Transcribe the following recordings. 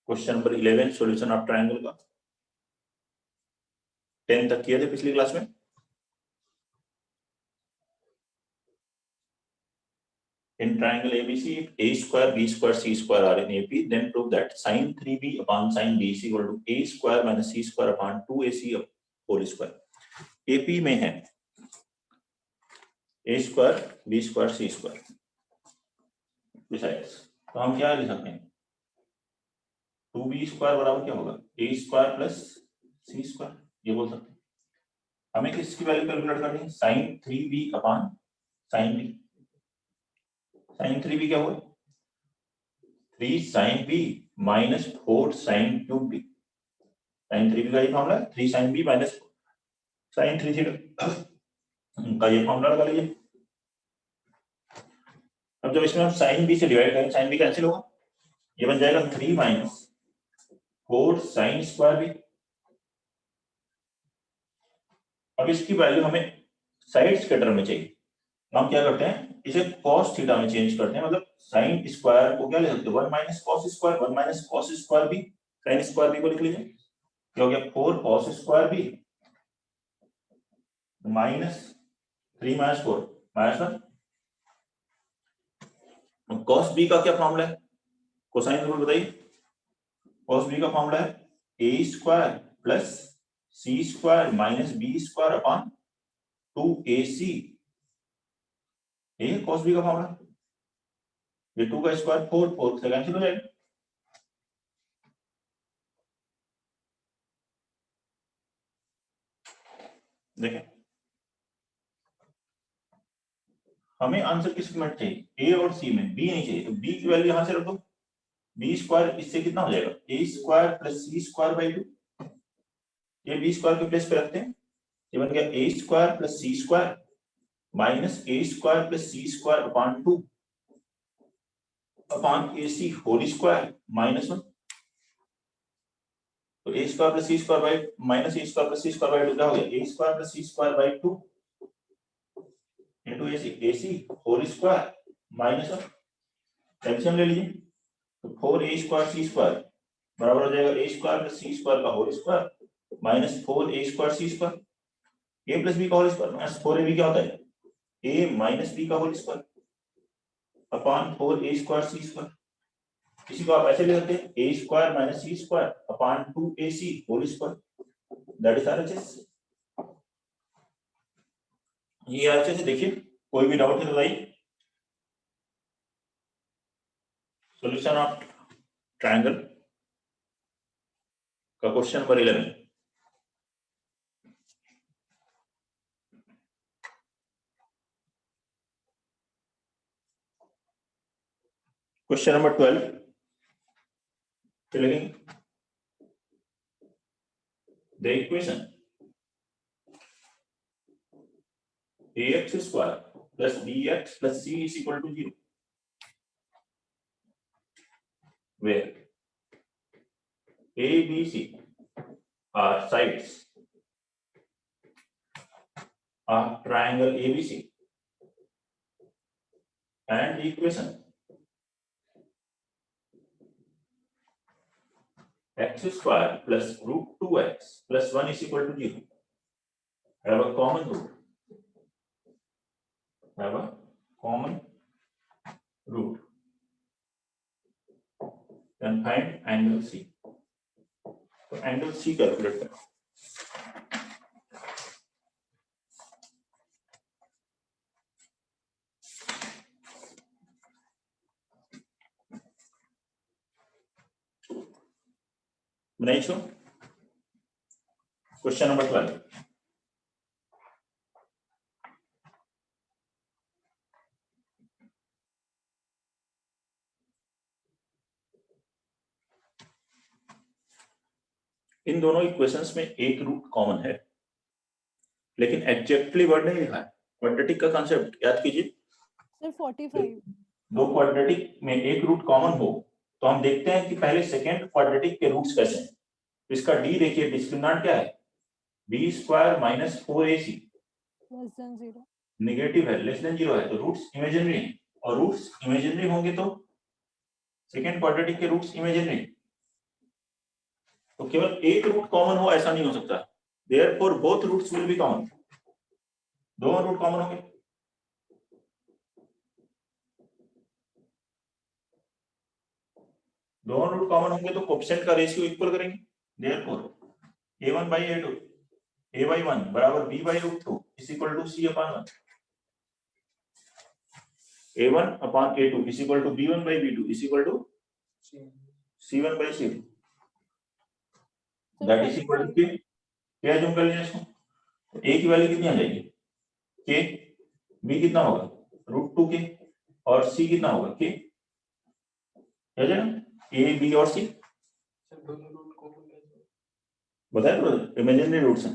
Question number 11 solution of triangle का 10 तक किए थे पिछली क्लास में। In triangle ABC, if a square, b square, c square are in AP, then prove that sin 3b upon sin b is equal to a square minus c square upon 2ac whole square. AP में है a square, b square, c square. Besides, तो हम क्या लिख सकते हैं? 2b square बराबर क्या होगा? a square plus c square. ये बोल सकते हैं। हमें किसकी वैल्यू कैलकुलेट करनी है? sin 3b upon sin b. sin 3b क्या हुआ? 3 sin b minus 4 sin cube b. sin 3b का ये फॉर्मूला है 3 sin b minus sin 3 theta का ये फॉर्मूला लगा लीजिए। अब जब इसमें हम sin b से डिवाइड करें sin b कैंसिल होगा, ये बन जाएगा 3 minus 4 sin स्क्वायर b। अब इसकी वैल्यू हमें साइड्स के टर्म में चाहिए, हम क्या करते हैं इसे cos थीटा में चेंज करते हैं, मतलब sin स्क्वायर को क्या ले सकते हैं 1 minus cos square, 1 minus cos square b, sin square b को लिख लीजिए, क्या हो गया 4 cos square b minus 3 minus 4 minus 1। cos b का क्या फॉर्मूला है? कोसाइन रूल बताइए। cos b का फॉर्मूला है a square plus c square minus b square upon 2ac। ये cos b का फॉर्मूला, ये 2 का स्क्वायर 4 से कैंसिल हो जाएगा। देखें हमें आंसर किस में चाहिए? ए और सी में, बी नहीं चाहिए, तो बी की वैल्यू यहां से रख दो। बी स्क्वायर इससे कितना हो जाएगा? A square plus C square by 2। ये बी स्क्वायर के प्लेस पे रखते हैं, ये बन गया A square plus C square minus A square plus C square upon 2 upon A C whole square minus 1। तो A square plus C square by minus A square plus C square by 2 क्या हो गया? A square plus C square by 2 into AC whole square minus 1। LCM ले लीजिए, तो 4a square c square बराबर हो जाएगा a square plus c square का whole square minus 4a square c square, a plus b का whole square minus 4ab क्या होता है? a माइनस b का whole square upon 4a square c square. इसी को आप ऐसे ले सकते हैं a square minus c square upon 2ac whole square, that is RHS. ये आरएचएस देखिए, कोई भी डाउट है तो बताइए। सॉल्यूशन ऑफ ट्रायंगल का question number 11। Question number 12 filling the equation ax square plus bx plus c is equal to 0, where a, b, c are sides of triangle ABC and the equation x square plus root 2x plus 1 is equal to 0 have a common root. Have a common root. Then find angle C. तो angle C calculate करें। बनाइए इसको। Question number 12। इन दोनों equations में एक root common है, लेकिन exactly word नहीं लिखा है। क्वाड्रेटिक का कांसेप्ट याद कीजिए सर 45। दो क्वाड्रेटिक में एक रूट कॉमन हो तो हम देखते हैं कि पहले सेकंड क्वाड्रेटिक के रूट्स कैसे हैं। इसका डी देखिए, डिस्क्रिमिनेंट क्या है? b square minus 4ac less than 0, negative है, लेस देन 0 है, तो रूट्स इमेजिनरी हैं, और रूट्स इमेजिनरी होंगे तो सेकंड क्वाड्रेटिक के रूट्स इमेजिनरी। तो केवल एक रूट कॉमन हो ऐसा नहीं हो सकता, therefore both roots will be common, दोनों रूट कॉमन होंगे। दोनों रूट कॉमन होंगे तो कोएफिशिएंट का रेशियो इक्वल करेंगे, therefore a1 by a2 a by 1 बराबर b by root 2 is equal to c upon 1, a1 upon a2 is equal to b1 by b2 is equal to c1 by c2, Sir, that is equal to 45. k। क्या zoom कर लिया इसको, तो a की value कितनी आ जाएगी k, b कितना होगा रूट 2 k और c कितना होगा k, है ना a b और c बताया तो इमेजिनरी रूट्स हैं,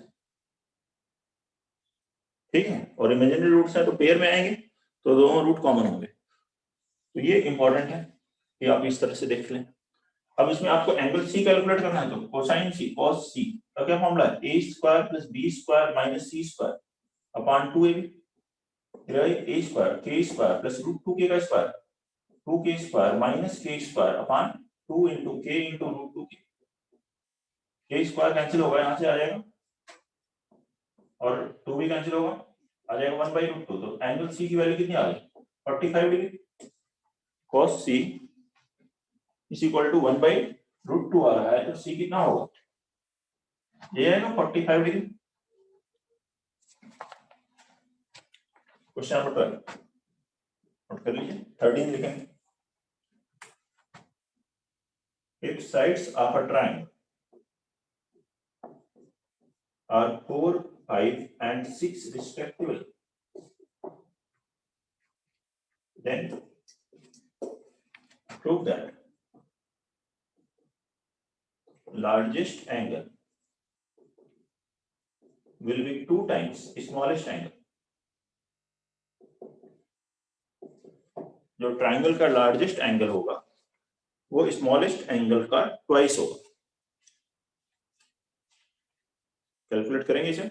ठीक है, और इमेजिनरी रूट्स हैं तो पेयर में आएंगे तो दोनों रूट कॉमन होंगे, तो ये इंपॉर्टेंट है कि आप इस तरह से देख लें। अब इसमें आपको एंगल सी कैलकुलेट करना है तो कोसाइन सी कॉस सी का क्या फॉर्मूला है, a square plus b square minus c square upon 2ab, a square k square plus root 2k का square 2k square minus k square upon 2 into k into root 2k, k square cancel होगा यहाँ से आ जाएगा और 2 भी cancel होगा आ जाएगा 1 by root 2, तो एंगल सी की वैल्यू कितनी आ गई 45 degree, cos c is equal to 1 by root 2 आ रहा है तो c कितना होगा, ये है ना 45 डिग्री। क्वेश्चन नंबर 12 नोट कर लीजिए, 13 लिखेंगे, if sides of a triangle are 4, 5 and 6 respectively, then prove that largest angle will be 2 times smallest angle। जो ट्राइंगल का लार्जेस्ट एंगल होगा वो स्मॉलेस्ट एंगल का ट्वाइस होगा। कैलकुलेट करेंगे इसे,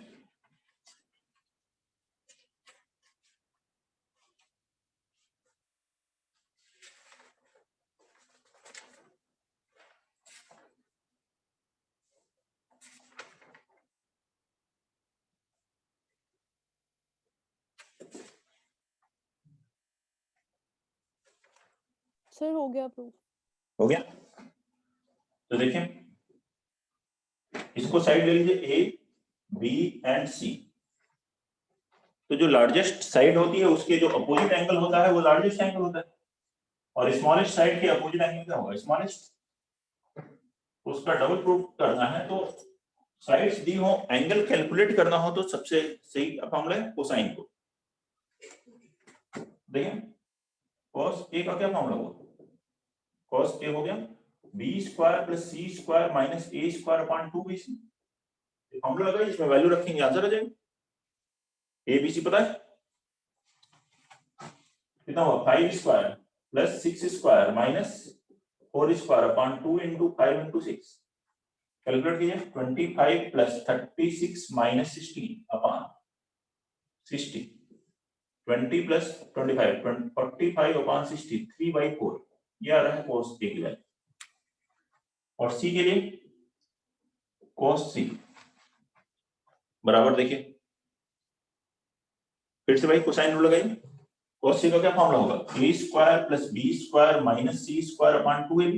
सर हो गया प्रूफ। हो गया, तो देखें इसको साइड ले लीजिए ए बी एंड सी, तो जो लार्जेस्ट साइड होती है उसके जो अपोजिट एंगल होता है वो लार्जेस्ट एंगल होता है, और स्मॉलेस्ट साइड के अपोजिट एंगल क्या होगा स्मॉलेस्ट, उसका डबल प्रूफ करना है तो साइड्स दी हो एंगल कैलकुलेट करना हो तो सबसे सही फॉर्मूला है कोसाइन को। देखिए cos a का क्या फॉर्मूला होगा, cos a हो गया b square plus c square minus a square upon 2bc, formula लगा इसमें वैल्यू रखेंगे आंसर आ जाएगा, abc पता है कितना हुआ 5 square plus 6 square minus 4 square upon 2 into 5 into 6, calculate कीजिए 25 plus 36 minus 16 upon 60, 20 plus 25 45 upon 60 3/4, ये आ रहा है cos a की वैल्यू, और c के लिए cos c बराबर देखिए फिर से भाई कोसाइन रूल लगाइए, cos c का क्या फॉर्मूला होगा a square plus b square minus c square upon 2ab,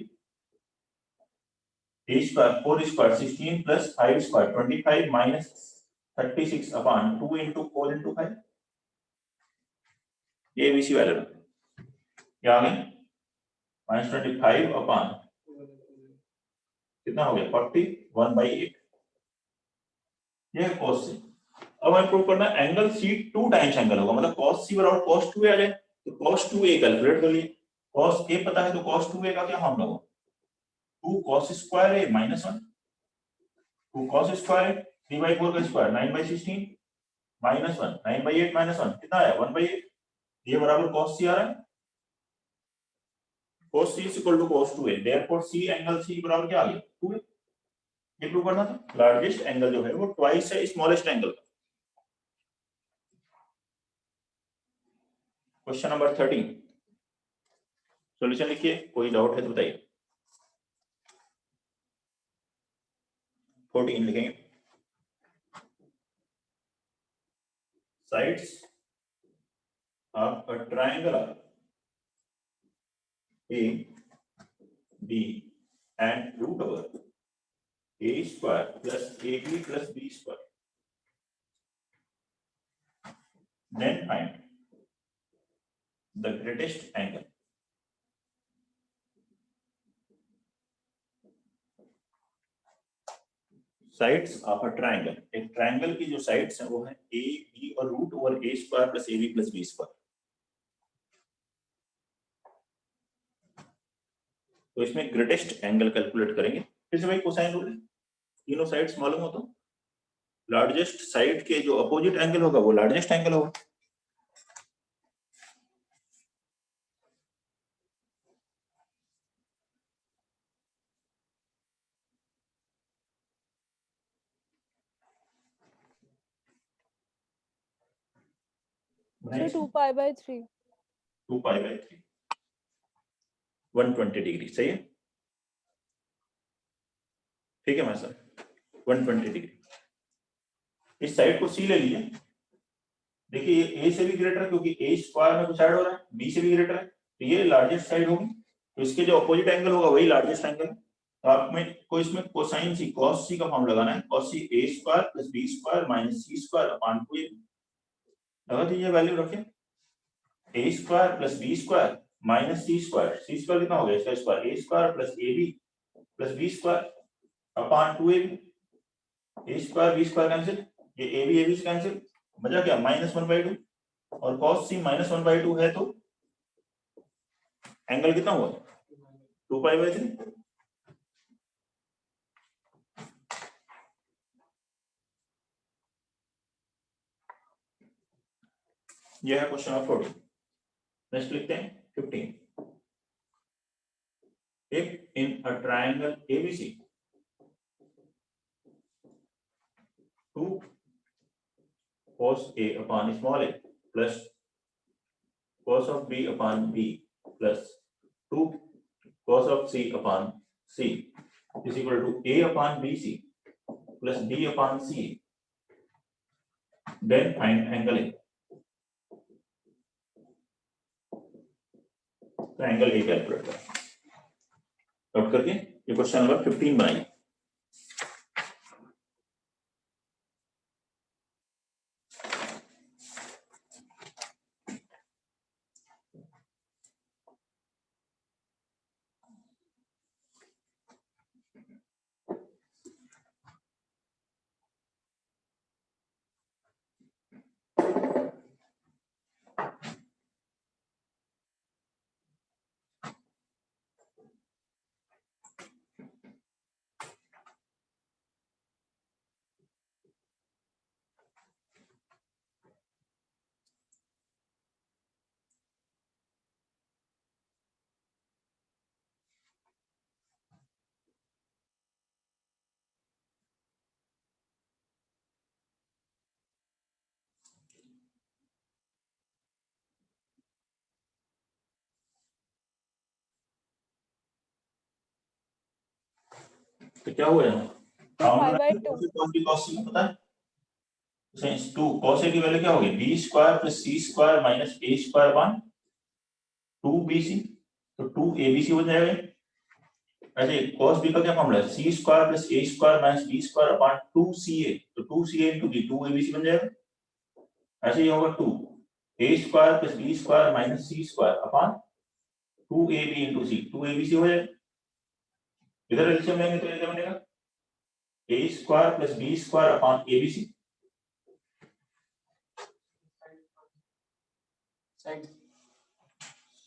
a square 4 square 16 plus 5 square 25 minus 36 upon 2 into 4 into 5, ये abc वैल्यू क्या आ गई -25 अपॉन कितना हो गया 41/8, ये है cos c। अब हमें प्रूव करना है एंगल c 2 टाइम्स एंगल होगा, मतलब cos c बराबर cos 2a आ जाए, तो cos 2a कैलकुलेट कर लिए, cos a पता है तो cos 2a का क्या फॉर्मूला होगा 2 cos square a minus 1, 2 cos square a 3/4 का स्क्वायर 9/16 माइनस 1 9/8 माइनस 1 कितना आया 1/8, ये बराबर cos c आ रहा है, cos c equal to cos 2a, therefore c angle c बराबर क्या आ गया 2a, ये प्रूव करना था, लार्जेस्ट एंगल जो है वो ट्वाइस है स्मॉलेस्ट एंगल का। क्वेश्चन नंबर 13 सॉल्यूशन लिखिए, कोई डाउट है तो बताइए। 14 लिखेंगे। Sides of a triangle are A, B and root over A square plus AB plus B square. Then find the greatest angle. Sides of a triangle. एक triangle की जो sides हैं वो है A, B और root over A square plus AB plus B square. तो इसमें greatest angle calculate करेंगे। फिर से भाई कोसाइन रूल है, तीनों साइड्स मालूम हो तो लार्जेस्ट साइड के जो अपोजिट एंगल होगा वो लार्जेस्ट एंगल होगा। So 2 pi by 3. 2 pi by 3 120 degree सही है। ठीक है मैं सर 120 डिग्री। इस साइड को सी ले लीजिए। देखिए ये ए से भी ग्रेटर है क्योंकि ए स्क्वायर में कुछ ऐड हो रहा है, बी से भी ग्रेटर है तो ये लार्जेस्ट साइड होगी। तो इसके जो अपोजिट एंगल होगा वही लार्जेस्ट एंगल। तो आप में को इसमें कोसाइन सी कॉस सी का फॉर्म लगाना है। Cos C A square plus B square minus C square upon 2 लगा दीजिए, वैल्यू रखें A square plus B square minus C square कितना हो गया इसका square A square plus A B plus B square upon 2ab। A square B square cancel, ये A B से cancel, बचा क्या -1/2 और cos c -1/2 है तो एंगल कितना हुआ 2 पाई बाई 3। यह है क्वेश्चन नंबर 14। नेक्स्ट लिखते हैं 15। If in a triangle ABC 2 cos A upon small a plus cos of B upon B plus 2 cos of C upon C is equal to A upon BC plus B upon C, then find angle A. तो angle A calculate करें। Note करके ये question number 15 बनाइए। तो क्या हुआ है 5 by 2. cos c पता है, since 2 cos a की वैल्यू क्या होगी b square plus c square minus a square upon 2bc, तो 2abc हो जाएगा। ऐसे cos b का क्या फॉर्मूला है c square plus a square minus b square upon 2ca, तो 2ca इनटू b 2abc बन जाएगा। ऐसे ही होगा 2 a square plus b square minus c square upon 2ab into c 2abc हो जाएगा। इधर एलसीएम लेंगे तो ये क्या बनेगा a square plus b square upon abc।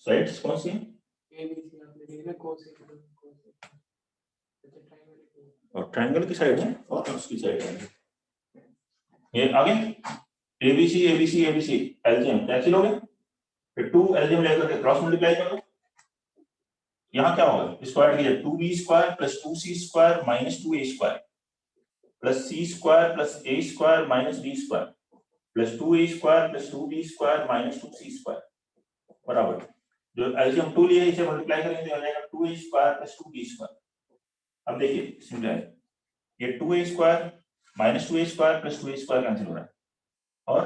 Sides कौन सी हैं और ट्रायंगल की साइड है और उसकी साइड है। ये आगे abc abc abc LCM cancel हो गया, फिर 2 एलसीएम लेकर के क्रॉस मल्टीप्लाई कर दो। यहाँ क्या होगा स्क्वायर कीजिए 2b square plus 2c square minus 2a square plus c square plus a square minus b square plus 2a square plus 2b square minus 2c square बराबर जो एलसीएम 2 लिए इसे मल्टीप्लाई करेंगे तो आ जाएगा 2a square plus 2b square. अब देखिए simple है ये 2a² minus 2a² plus 2a² cancel हो रहा है और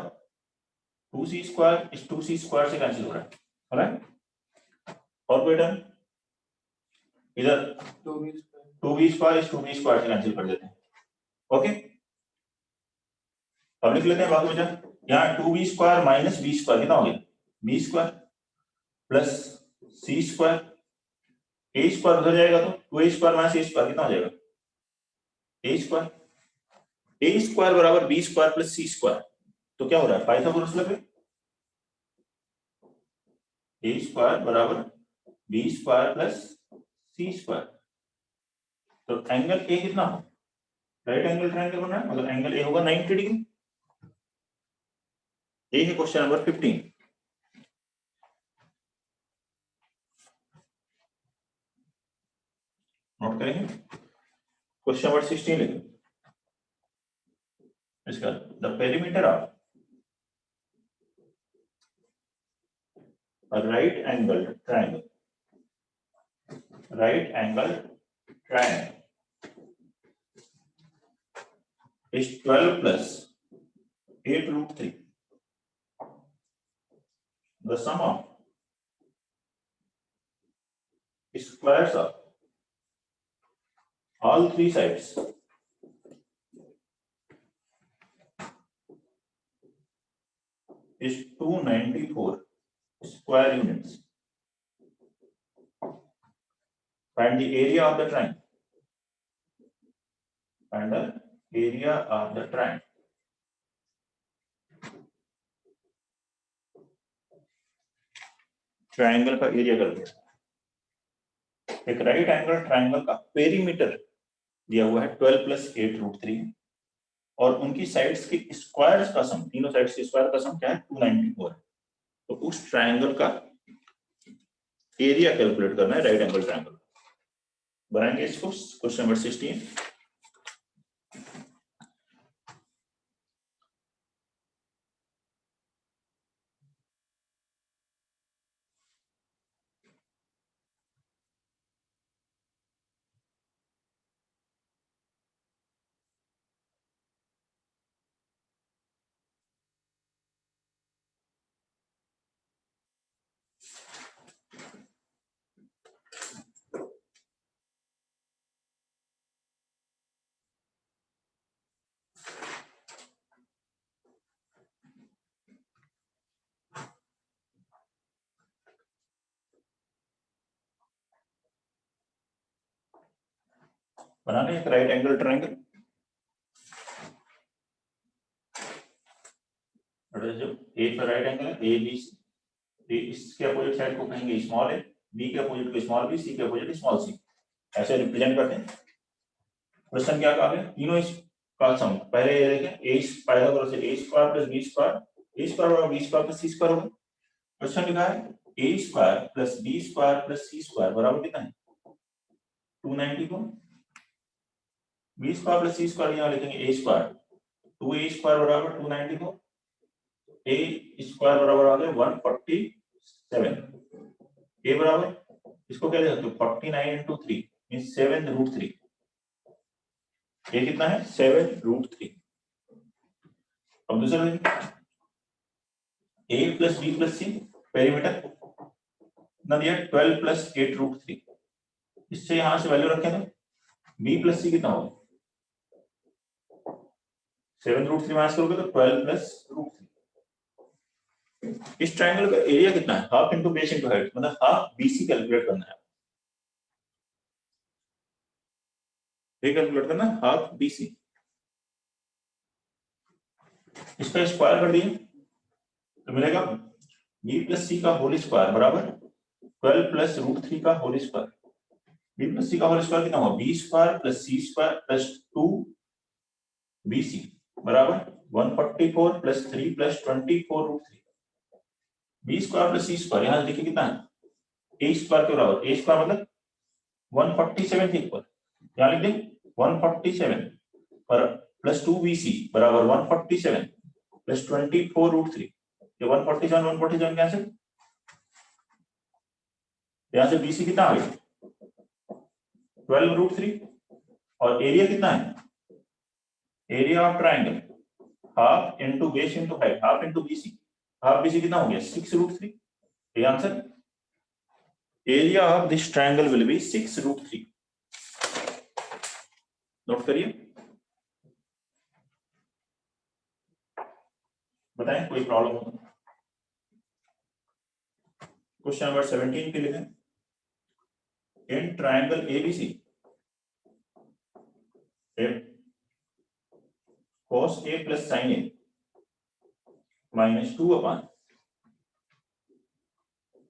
2c² इस 2c² से कैंसिल हो रहा है। और कोई टर्म इधर 2b² इस 2b² से कैंसिल कर देते हैं। ओके, अब लिख लेते हैं बाकी बचा। यहाँ 2b² माइनस b² कितना हो गया b² प्लस c², a² उधर जाएगा तो 2a² माइनस a² कितना हो जाएगा a² बराबर b² प्लस c²। तो क्या हो रहा है पाइथागोरस लगे, a² बराबर b² प्लस c²। तो एंगल ए कितना हो, राइट एंगल ट्रायंगल बना है, मतलब एंगल ए होगा 90 डिग्री। ये है क्वेश्चन नंबर 15। नोट करेंगे। क्वेश्चन नंबर 16 लिखें इसका, the perimeter of a right angled triangle is 12 plus 8 root 3. The sum of squares of all three sides is 294 square units. Find the area of the triangle. Find the area of the triangle. Triangle का area कर दिया। एक right angle triangle का perimeter दिया हुआ है 12 plus 8 root 3 और उनकी साइड्स के स्क्वायर्स का सम, तीनों साइड्स के स्क्वायर का सम क्या है 294 है। तो उस ट्रायंगल का एरिया कैलकुलेट करना है राइट एंगल ट्रायंगल। बनाएंगे इसको क्वेश्चन नंबर 16। बनाने एक राइट एंगल ट्रायंगल। जो ए पर राइट एंगल है ए बी सी, इसके अपोजिट साइड को कहेंगे स्मॉल ए, बी के अपोजिट को स्मॉल बी, सी के अपोजिट स्मॉल सी, ऐसे रिप्रेजेंट करते हैं। क्वेश्चन क्या कहा है, तीनों का सम पहले ये देखें ए पाइथागोरस से a² प्लस b² बराबर b² प्लस c² होगा। क्वेश्चन लिखा है a² plus b² plus c² बराबर कितना है 294। b² प्लस c² यहाँ लिखेंगे a², 2a² बराबर 294, a² बराबर आ गया 147, a बराबर इसको क्या लिख सकते हो 49 into 3 मींस 7 रूट 3। ये कितना है 7 रूट 3। अब दूसरा a plus b plus c perimeter ना दिया 12 प्लस 8 रूट 3। इससे यहां से वैल्यू रखें तो b प्लस c कितना होगा 7 रूट 3 माइनस करोगे तो 12 प्लस रूट 3। इस ट्रायंगल का एरिया कितना है half into base into height, मतलब हाफ BC कैलकुलेट करना है। ये कैलकुलेट करना है हाफ BC, इसका स्क्वायर कर दिए तो मिलेगा b प्लस सी का होल स्क्वायर बराबर 12 प्लस रूट 3 का होल स्क्वायर। b प्लस सी का होल स्क्वायर कितना होगा b² plus c² plus 2bc बराबर 144 plus 3 plus 24 root 3। b² plus c² यहाँ देखिए कितना है a² के बराबर, a² मतलब 147 के इक्वल, यहाँ लिख दें 147 पर प्लस 2bc बराबर 147 प्लस 24 रूट 3। ये 147 कैंसिल, यहाँ से BC कितना आ गया 12 रूट 3 और एरिया कितना है area of triangle half into base into height, half into BC, half BC कितना हो गया 6√3, ये answer. Area of this triangle will be 6√3, note करिए। बताएं कोई प्रॉब्लम हो। क्वेश्चन नंबर 17 के लिए, in triangle ABC cos A plus sin A minus 2 upon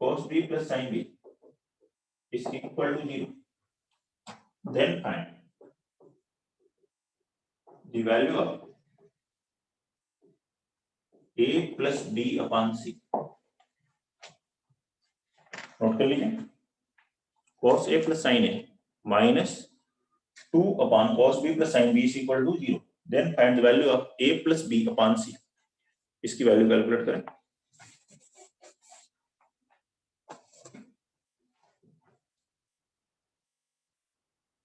cos B plus sin B is equal to 0. Then find the value of A plus B upon C. Note कर लीजिए, cos A plus sin A minus 2 upon cos B plus sin B is equal to 0. Then find the value of A plus B upon C. इसकी value calculate करें।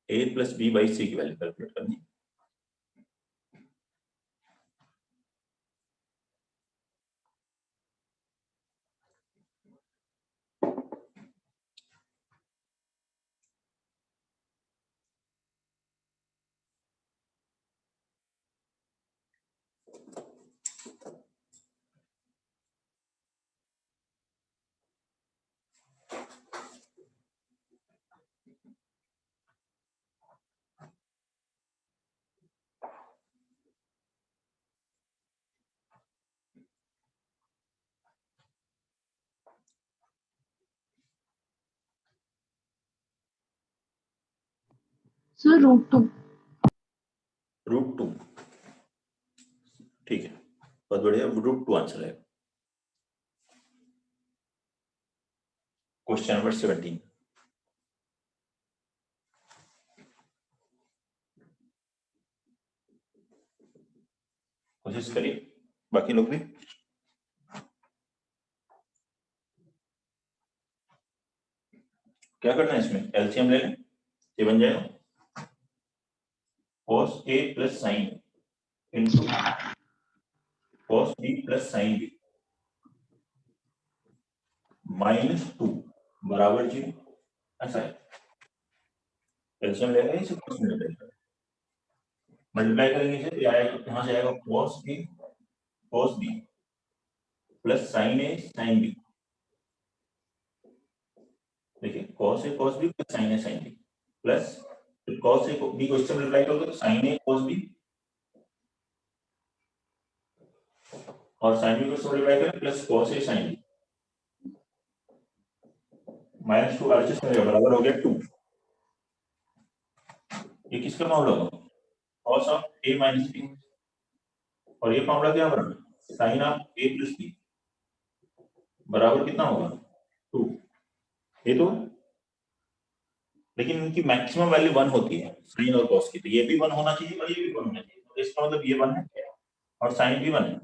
A plus B by C की value calculate करनी। Sir √2। √2, ठीक है, बहुत बढ़िया, √2 answer है। Question number 17, कोशिश करिए बाकी लोग भी। क्या करना है इसमें, एलसीएम ले लें, ये बन जाएगा cos A plus sin into cos B plus sin B minus 2 बराबर 0, ऐसा है। एलसीएम लेगा इसे मल्टीप्लाई करेंगे इसे, यहाँ से आएगा cos A cos B plus sin A sin B, देखिए cos A cos B plus sin A sin B plus cos A को B को इससे मल्टीप्लाई करोगे तो sin A cos B और sin B को इससे मल्टीप्लाई करें plus cos A sin B minus 2 RHS करेगा बराबर हो गया 2। ये किसका फॉर्मूला होगा, cos of A minus B, और ये फॉर्मूला क्या बराबर sin of A plus B बराबर कितना होगा 2। ये तो, लेकिन इनकी मैक्सिमम वैल्यू 1 होती है sin और cos की, तो ये भी 1 होना चाहिए और ये भी 1 होना चाहिए, तो इसका मतलब ये 1 है और sin भी 1 है।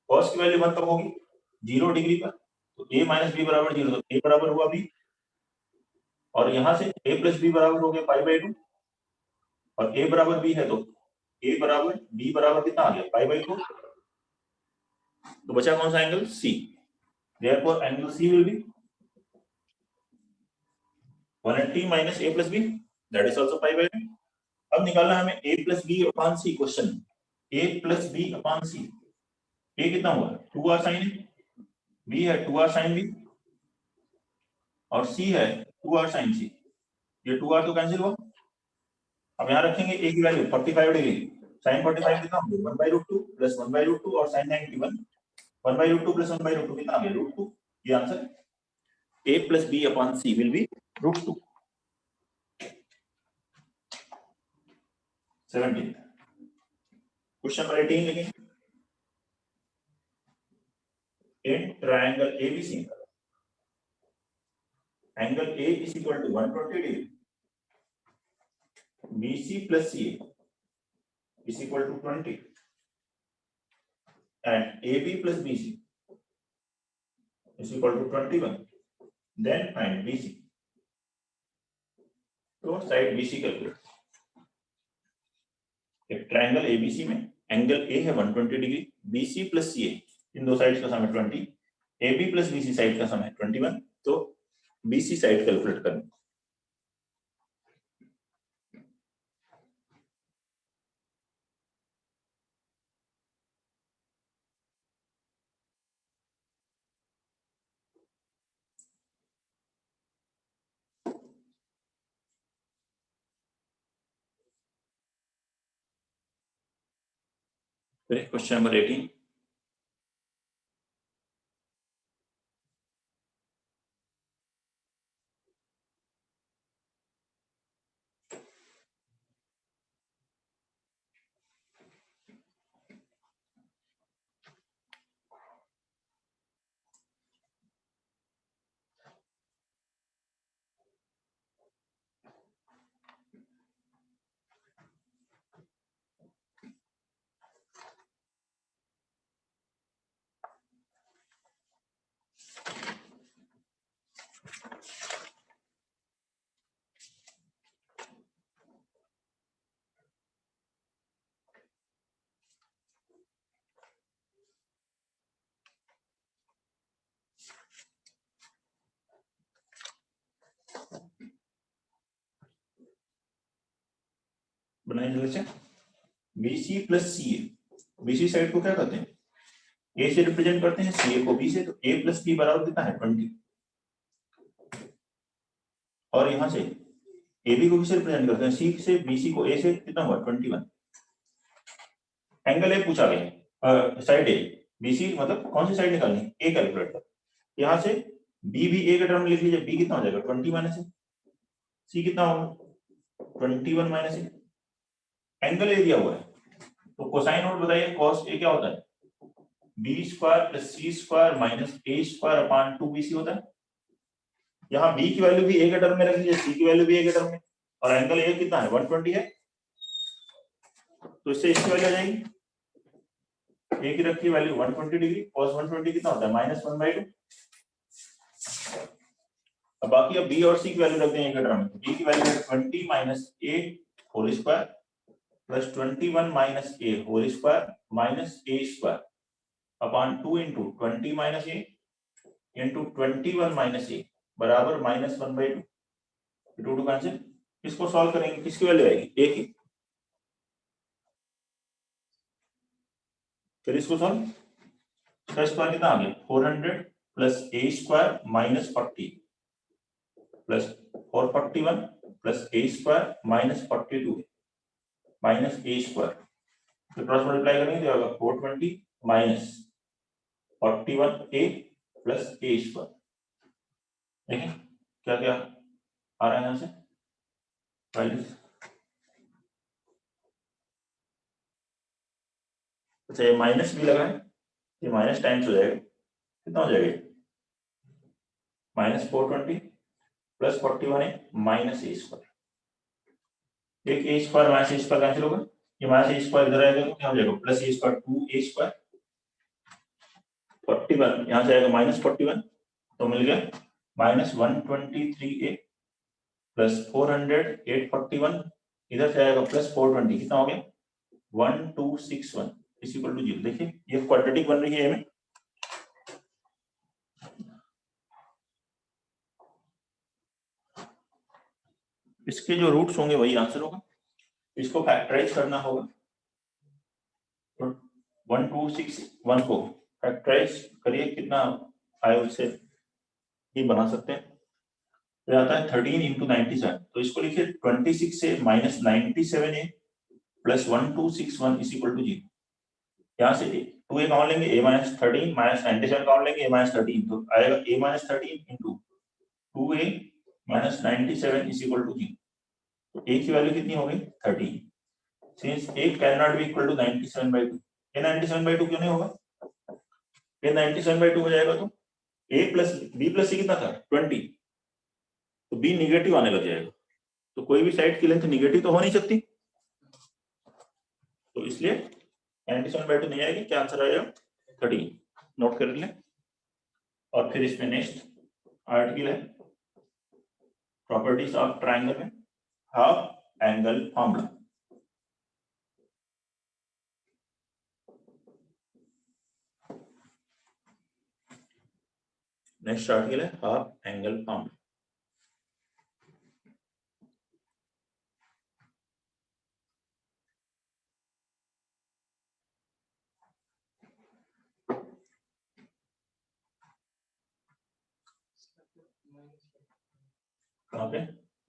cos की वैल्यू 1 कब होगी 0 डिग्री पर, तो A माइनस B बराबर 0, तो A बराबर हुआ B, और यहां से A प्लस B बराबर हो गया π/2, और A बराबर B है तो A बराबर B बराबर कितना आ गया π/2, तो बचा कौन सा angle C, therefore angle C will be 180 minus A plus B, that is also π/2। अब निकालना हमें A plus B upon C, question A plus B upon C, A कितना हुआ 2r sin A, B है 2r sin B और C है 2r sin C, ये 2r तो कैंसिल हुआ। अब यहाँ रखेंगे A की वैल्यू 45 डिग्री, sin 45 कितना हो गया 1/√2 प्लस 1/√2 और sin 91 1/√2 प्लस 1/√2 कितना आ गया √2, ये answer A plus B upon C will be √2। 17 question number 18 लिखेंगे, इन triangle ABC angle A is equal to 120 degree, BC plus CA is equal to 20 and AB plus BC is equal to 21, then find BC। तो side BC calculate, एक triangle ABC में angle A है 120 degree, BC plus सी इन दो sides का सम है 20, AB plus BC side का सम है 21, तो BC साइड कैलकुलेट करनी। फिर क्वेश्चन नंबर 18, बनाइए जल्दी से। BC plus CA, BC side को क्या कहते हैं, A से रिप्रेजेंट करते हैं, CA को B से, तो A प्लस B बराबर कितना है 20, और यहाँ से AB को B से रिप्रेजेंट करते हैं, C से BC को A से कितना हुआ 21। एंगल ए पूछा गया, साइड ए, BC मतलब कौन सी साइड निकालनी है, A कैलकुलेट कर, यहाँ से B भी A के टर्म में लिख लीजिए, B कितना हो जाएगा 20 माइनस A, C कितना होगा 21 माइनस A, एंगल ए दिया हुआ है, तो कोसाइन नोट बताइए, cos A क्या होता है, B square plus C square minus A square upon 2BC होता है। यहाँ B की वैल्यू भी A के टर्म में रख लीजिए, C की वैल्यू भी A के टर्म में, और एंगल A कितना है 120 है, तो इससे इसकी वैल्यू आ जाएगी, A की रखी वैल्यू 120 डिग्री, cos 120 कितना होता है -1/2। अब बाकी अब B और C की वैल्यू रखते हैं A के टर्म में, B की वैल्यू है 20 minus A whole square plus 21 minus A whole square minus A square upon 2 into 20 minus A into 21 minus A बराबर -1/2, 2 कैंसिल। इसको सॉल्व करेंगे, किसकी वैल्यू आएगी A की, फिर इसको सॉल्व, इसका स्क्वायर कितना आ गया 400 plus A square minus 40 plus 441 plus A square minus 42 minus A square, तो क्रॉस मल्टीप्लाई करेंगे तो आएगा 420 minus 41A plus A square. देखिए क्या क्या आ रहा है यहाँ से वैल्यूज। अच्छा ये माइनस भी लगा है, ये माइनस टाइम्स हो जाएगा, कितना हो जाएगा -420 प्लस 41 है माइनस A स्क्वायर, एक A square minus A square cancel होगा, ये माइनस A स्क्वायर इधर आएगा तो क्या हो जाएगा plus A square 2A square, 41 यहाँ से आएगा -41, तो मिल गया -123A प्लस 400 841, इधर से आएगा प्लस 420, कितना हो गया 1261 इज इक्वल टू 0। देखिए ये क्वाड्रेटिक बन रही है में, इसके जो रूट्स होंगे वही आंसर होगा, इसको फैक्टराइज करना होगा, तो 1261 को फैक्टराइज करिए, कितना आए उससे ही बना सकते हैं, तो आता है 13 इंटू 97, तो इसको लिखिए 26 से -97A plus 1261 is equal to 0। यहाँ से 2A काउंट लेंगे, A माइनस 13 माइनस 97 काउंट लेंगे, A माइनस 13, तो आएगा A minus 13 into 2A minus 97 is equal to 0, तो A की वैल्यू कितनी हो गई 13, since A can not be equal to 97/2, ये 97/2 क्यों नहीं होगा, ये 97/2 हो जाएगा, तो A plus B plus C कितना था 20, तो B निगेटिव आने लग जाएगा, तो कोई भी साइड की लेंथ निगेटिव तो हो नहीं सकती, तो इसलिए 97/2 नहीं आएगी, क्या आंसर आएगा 13, नोट कर लें। और फिर इसमें नेक्स्ट आर्टिकल है प्रॉपर्टीज ऑफ ट्रायंगल में half angle formula. Next article है हाफ एंगल फॉर्मूला। कहाँ पे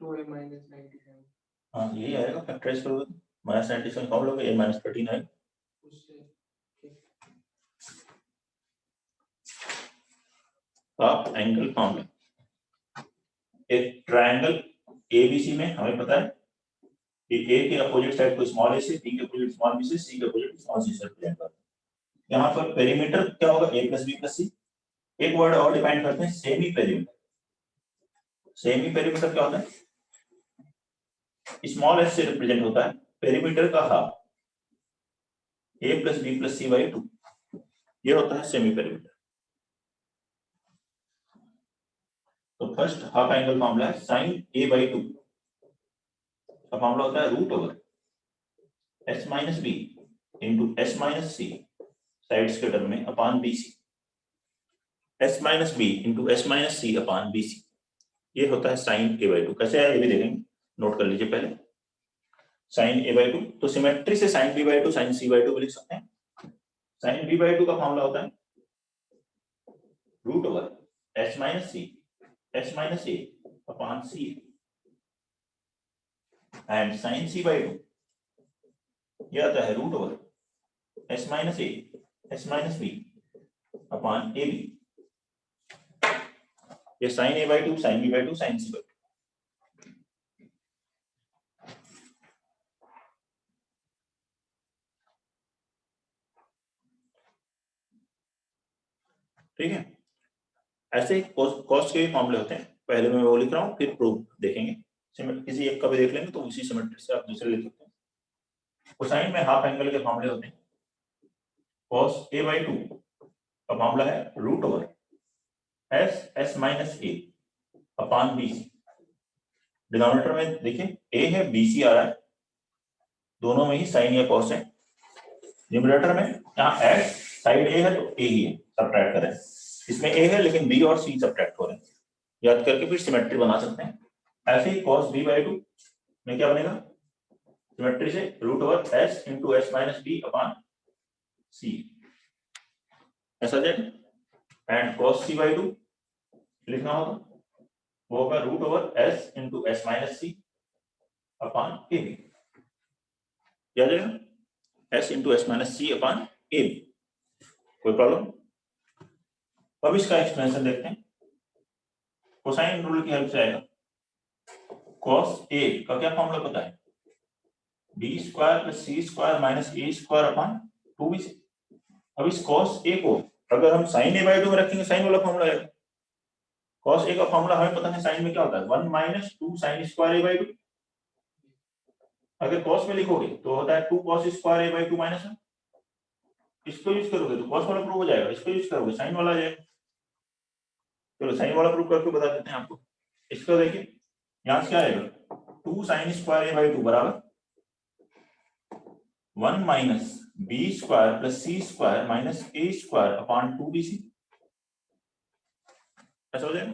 2a minus 97 हाँ यही आएगा, फैक्टराइज करोगे माइनस 97 कौन लोगे, a माइनस 39 उससे हाफ एंगल फॉर्मूला। एक ट्रायंगल एबीसी में हमें पता है कि ए के अपोजिट साइड को स्मॉल ए से, बी के अपोजिट स्मॉल बी से, सी के अपोजिट स्मॉल सी से रिप्रेजेंट करते हैं। यहाँ पर पेरीमीटर क्या होगा, a प्लस बी प्लस सी। एक वर्ड और डिफाइन करते हैं, सेमी पेरीमीटर। सेमी पेरीमीटर क्या होता है, स्मॉल एस से रिप्रेजेंट होता है पेरीमीटर का half, a plus b plus c by 2, ये होता है सेमी पेरीमीटर। तो फर्स्ट हाफ एंगल फॉर्मूला है साइन a बाई 2 का फॉर्मूला होता है root over s minus b into s minus c sides के टर्म में upon bc, s minus b into s minus c upon bc, ये होता है साइन a बाई 2। कैसे है ये भी देखेंगे, नोट कर लीजिए पहले। साइन a बाई 2 तो सिमेट्री से sine b by 2 sine c by 2 भी लिख सकते हैं। साइन b बाई 2 का फॉर्मूला होता है root over s minus c s minus a upon c and sine c by 2 ये आता है root over s minus a s minus b upon ab, ये sine a by 2 sine b by 2 sine c by 2। ठीक है, ऐसे cost के फॉर्मूले होते हैं। पहले मैं वो लिख रहा हूँ, फिर प्रूफ देखेंगे। किसी एक का भी देख लेंगे तो उसी सिमेट्री से आप दूसरे लिख सकते हैं। कोसाइन में हाफ एंगल के फॉर्मूले होते हैं। cos a बाई 2 का फॉर्मूला है root over s minus a upon bc। Denominator में देखिए a है, bc आ रहा है, दोनों में ही साइन या कॉस है। न्यूमरेटर में यहाँ s साइड a है तो a ही है, सब्ट्रैक्ट करें। इसमें a है लेकिन b और c सब्ट्रैक्ट हो रहे हैं, याद करके फिर सिमेट्री बना सकते हैं। ऐसे ही cos b बाई 2 में क्या बनेगा, सिमेट्री से root over s into s minus b upon c, ऐसा जाएगा। एंड cos c बाई 2 लिखना होगा, वो होगा root over s into s minus c upon a b, क्या जाएगा s into s minus c upon a b। कोई problem? अब इसका एक्सप्लेनेशन देखते हैं। कोसाइन रूल की हेल्प से आएगा। cos a का क्या फॉर्मूला पता है, b square plus c square minus a square upon 2bc। अब इस cos a को अगर हम sin a बाई 2 में रखेंगे, साइन वाला फॉर्मूला आएगा। cos a का फॉर्मूला हमें पता है, साइन में क्या होता है 1 minus 2 sine square a by 2। अगर cos में लिखोगे तो होता है 2 cos square a by 2 minus 1। इसको यूज करोगे तो cos वाला प्रूफ हो जाएगा, इसको यूज करोगे साइन वाला आ जाएगा। चलो साइन वाला प्रूफ करके बता देते हैं आपको। इसको देखिए, यहाँ से क्या आएगा 2 साइन स्क्वायर a बाई 2 बराबर 1 minus b square plus c square minus a square upon 2bc, ऐसा हो जाएगा।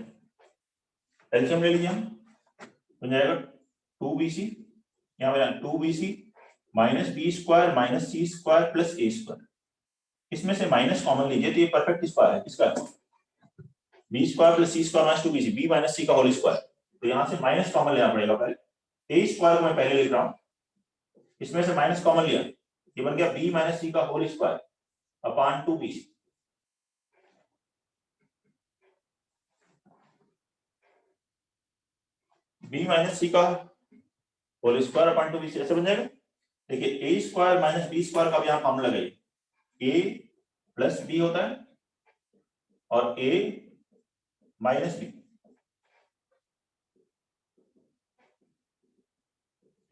एलसीएम ले लीजिए हम, हो जाएगा 2bc, यहाँ पे 2bc minus b square minus c square plus a square. इसमें से माइनस कॉमन लीजिए तो ये परफेक्ट स्क्वायर है, किसका b square plus c square minus 2bc, b minus c का होल स्क्वायर। तो यहाँ से माइनस कॉमन लेना पड़ेगा पहले। a स्क्वायर को मैं पहले लिख रहा हूँ, इसमें से माइनस कॉमन लिया, ये बन गया b माइनस c का whole square upon 2bc। b minus c का होल स्क्वायर अपॉन 2bc ऐसे बन जाएगा। देखिए a square minus b square का भी यहाँ फॉर्मूला लगाइए, a प्लस b होता है और a माइनस b।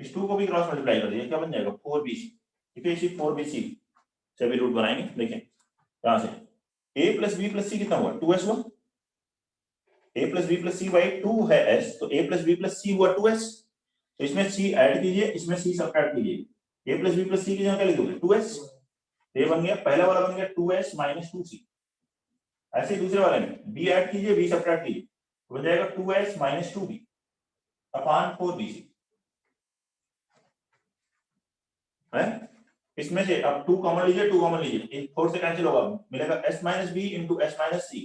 इस 2 को भी क्रॉस मल्टीप्लाई कर दिए, क्या बन जाएगा 4bc। ठीक है, इसी 4bc से भी रूट बनाएंगे। देखें यहां से a plus b plus c कितना हुआ 2s हुआ, a plus b plus c by 2 है s, तो a plus b plus c हुआ 2s। तो इसमें c ऐड कीजिए, इसमें c सब्ट्रैक्ट कीजिए। a plus b plus c की जगह क्या लिखोगे 2s, ये बन गया, पहला वाला बन गया 2s माइनस 2c। ऐसे ही दूसरे वाले में बी ऐड कीजिए, बी सब्ट्रैक्ट कीजिए, तो बन जाएगा 2s minus 2b upon 4bc है। इसमें से अब 2 कॉमन लीजिए, 2 कॉमन लीजिए, एक 4 से कैंसिल होगा, मिलेगा s minus b into s minus c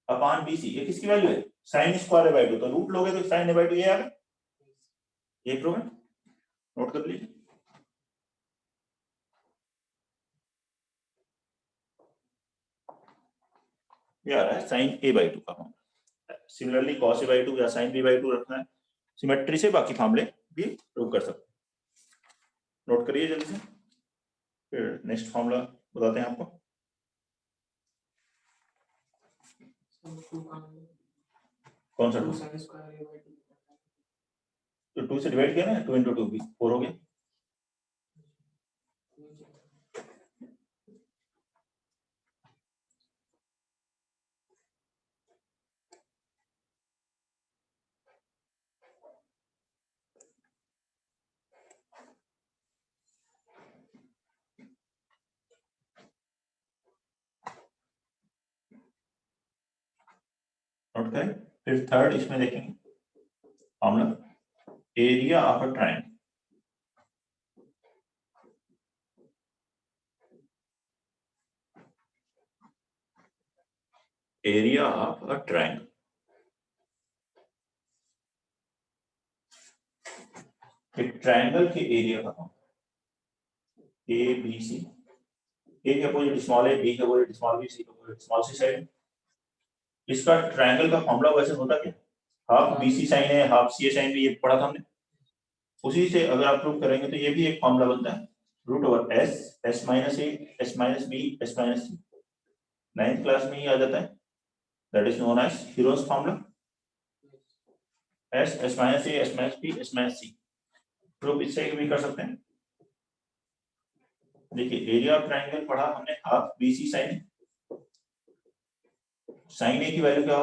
upon bc। ये किसकी वैल्यू है? साइन स्क्वायर बाय 2, तो रूट लोगे तो साइन बाय 2 ये आ गया, ये प्रूव है, नोट कर लीजिए। ये आ रहा है साइन a बाय 2 का formula. Similarly cos a by 2 या साइन b बाय 2 रखना है सिमेट्री से, बाकी फॉर्मूले भी प्रूव कर सकते हैं। नोट करिए जल्दी से, फिर नेक्स्ट फॉर्मूला बताते हैं आपको। कौन सा 2? तो 2 से डिवाइड किया ना, 2 इंटू 2 भी 4 हो गया। नोट करें, फिर थर्ड इसमें देखेंगे formula, area of a triangle. Area of a triangle, एक ट्रायंगल के एरिया का फॉर्मूला ए बी सी, ए के अपोजिट स्मॉल ए, बी के अपोजिट स्मॉल बी, सी के अपोजिट स्मॉल सी साइड। इसका ट्रायंगल का फॉर्मूला वैसे होता क्या, हाफ बी सी साइन है, हाफ सी ए साइन भी, ये पढ़ा था हमने। उसी से अगर आप प्रूव करेंगे तो ये भी एक फॉर्मूला बनता है, root over s, s minus a, s minus b, s minus c. 9th class में ही आ जाता है, that is known as Heron's formula, s, s minus a, s minus b, s minus c. Proof इससे भी कर सकते हैं। देखिए एरिया ऑफ ट्रायंगल पढ़ा हमने, half b c sine, sine a की वैल्यू क्या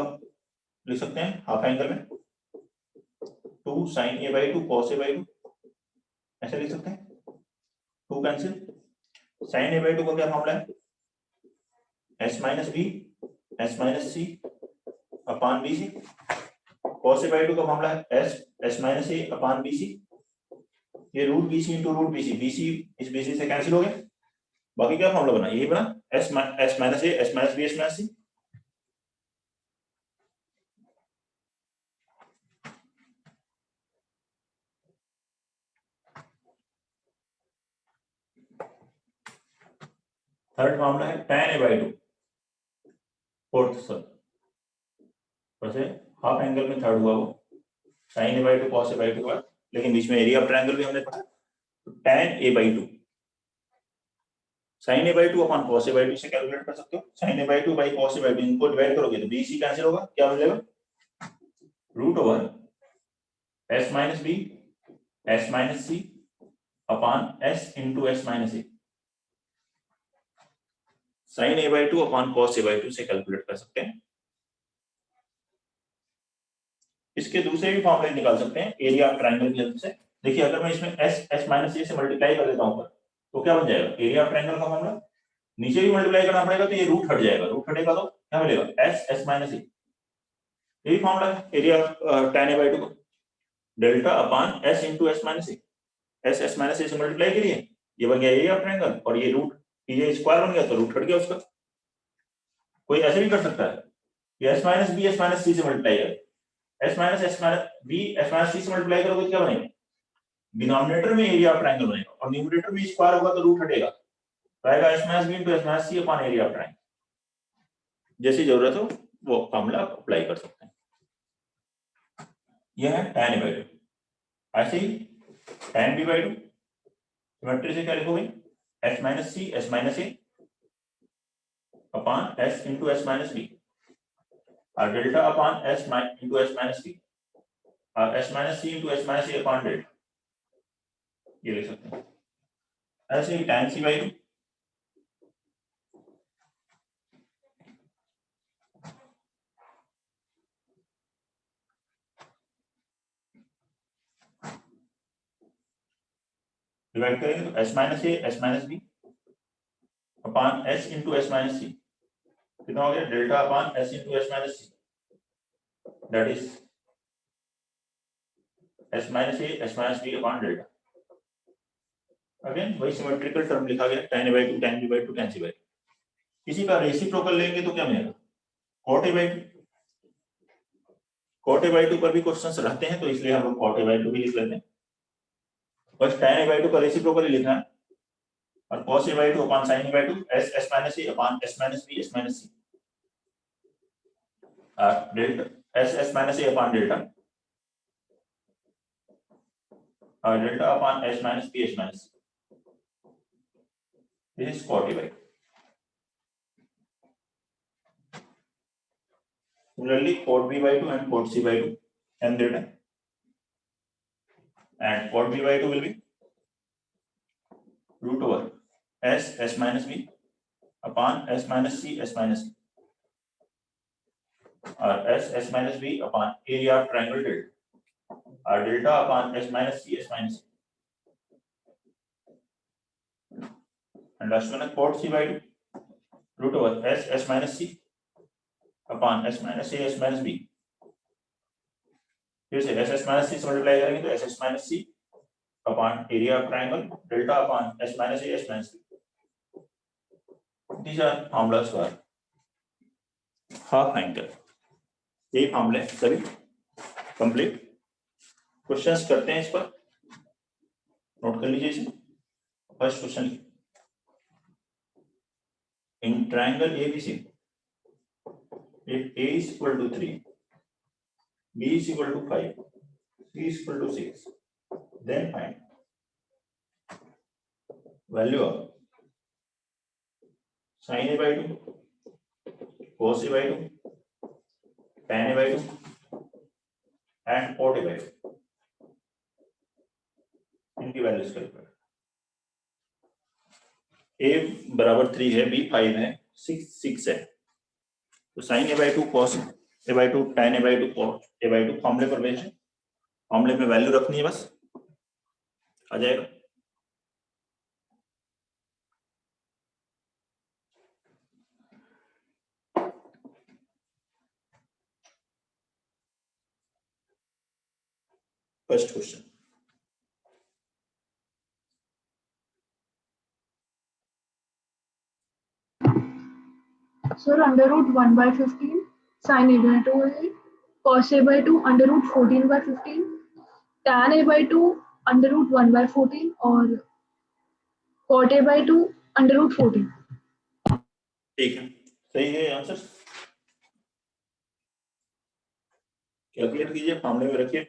लिख सकते हैं हाफ एंगल में, 2 sine a by 2 cos a by 2, ऐसे लिख सकते हैं, 2 कैंसिल। साइन ए बाई 2 का क्या फॉर्मूला है, s minus b, s minus c upon b c. Cos a by 2 का फॉर्मूला है s, s minus a upon b c. ये root b c into root b c, b c इस b सी से cancel हो गया, बाकी क्या formula बना, यही बना, s minus a, s minus b, s minus c. Third मामला है tan a by 2, fourth sir वैसे हाफ एंगल में थर्ड हुआ वो, sin a by 2 cos a by 2 के बाद, लेकिन बीच में एरिया ऑफ ट्रायंगल भी हमने पढ़ा, तो tan a by 2 sin a by 2 upon cos a by 2 से कैलकुलेट कर सकते हो। sin a by 2 by cos a by 2 इनको डिवाइड करोगे तो bc कैंसिल होगा, क्या मिलेगा, root over s minus b, s minus c upon s into s minus a। sin a by 2 upon cos a by 2 से calculate कर सकते हैं। इसके दूसरे भी फॉर्मूले निकाल सकते हैं एरिया ऑफ ट्रायंगल की हेल्प से। देखिए अगर मैं इसमें s माइनस ए से मल्टीप्लाई कर देता हूं तो क्या बन जाएगा, एरिया ऑफ ट्रायंगल का फॉर्मूला, नीचे भी मल्टीप्लाई करना पड़ेगा तो ये रूट हट जाएगा, रूट हटेगा तो क्या मिलेगा, s माइनस ए। यही फॉर्मूला है area of tan a by 2 का, delta upon s into s minus a. s minus a से मल्टीप्लाई करिए, ये बन गया एरिया ऑफ ट्रायंगल, और ये रूट ये स्क्वायर बन गया तो रूट हट गया उसका। कोई ऐसे भी कर सकता है, ये s minus b, s minus c से मल्टीप्लाई करें, s minus b, s minus c से मल्टीप्लाई करोगे तो क्या बनेगा, डिनोमिनेटर में एरिया ऑफ ट्रायंगल बनेगा, और न्यूमरेटर में स्क्वायर होगा तो रूट हटेगा, आएगा s minus b into s minus c upon area of triangle. जैसी जरूरत हो वो फॉर्मूला आप अप्लाई कर सकते हैं। यह है tan a बाई 2। ऐसे ही tan b बाई 2 सिमेट्री से क्या लिखोगे, s minus c, s minus a upon s into s minus b, और delta upon s into s minus b, और s minus c into s minus a upon delta, ये लिख सकते हैं। ऐसे ही tan c बाई 2 डिवाइड करेंगे तो s minus a, s minus b upon s into s minus c, कितना हो गया delta upon s into s minus c, that is s minus a s minus b upon delta. Again वही symmetrical term लिखा गया tan a by 2 tan b by 2 tan c by 2। इसी का reciprocal लेंगे तो क्या मिलेगा cot a by 2। cot a by 2 पर भी क्वेश्चंस रहते हैं तो इसलिए हम लोग cot a by 2 भी लिख लेते हैं। बस tan a by 2 का रेसिप्रोकल ही लिखना है और cos a by 2 upon sin a by 2 s s minus a अपॉन s minus b s minus c delta s s minus a upon delta और delta upon s minus b s minus c। This is cot a by 2। Similarly, cot b by 2 and cot c by 2 and delta, and cot b by 2 will be root over s s minus b upon s minus c s minus c, or s s minus b upon area of triangle delta, or delta upon s minus c s minus c, and last one is cot c by 2 root over s s minus c upon s minus a s minus b। फिर से s s minus c से multiply करेंगे तो s s minus c upon area of triangle delta upon s minus a s minus b। These are formulas for half angle। ये फॉर्मूले सभी complete. Questions करते हैं इस पर, नोट कर लीजिए इसे। First question, in triangle ABC if A is equal to 3, B is equal to 5, C is equal to 6, then find value of sin A by 2, cos A by 2, tan A by 2 and cot A by 2। इनकी values calculate. A बराबर 3 है, B 5 है, 6 है, तो sin A by 2 cos A by 2 tan A by 2 cot A by 2 फॉर्मूले पर based है। फॉर्मूले में वैल्यू रखनी है, बस आ जाएगा। First question, Sir, under root 1 by 15, sin A by 2 है, cos A by 2 under root 14 by 15, tan A by 2 under root 1 by 14 और cot A by 2 under root 14। ठीक है, सही है आंसर। कैलकुलेट कीजिए, फॉर्मूले में रखिए।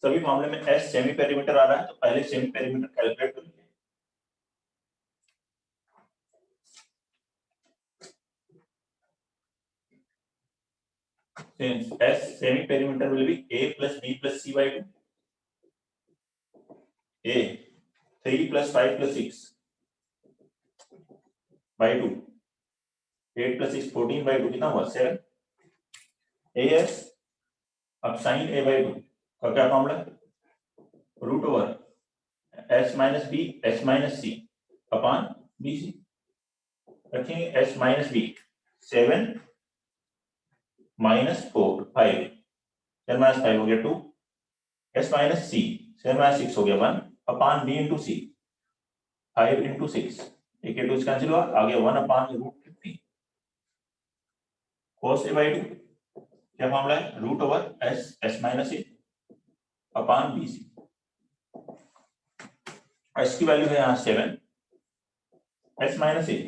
सभी मामले में S सेमी पेरीमीटर आ रहा है तो पहले सेमी पेरीमीटर कैलकुलेट कर लीजिए। S semi perimeter will be A plus B plus C by 2, A 3 plus 5 plus 6 by 2, 8 plus 6 14 by 2 कितना हुआ 7। AS अब sin A by 2 का क्या formula, root over S minus B S minus C upon BC। रखेंगे S minus B 7 minus 4 5, 7 minus 5 हो गया 2, S minus C 7 minus 6 हो गया 1 upon B into C 5 into 6, एक 2 कैंसिल हुआ, आ गया 1 upon root 15। cos A by 2 क्या फॉर्मूला है, root over S S minus A upon BC। S की वैल्यू है यहाँ 7, S minus A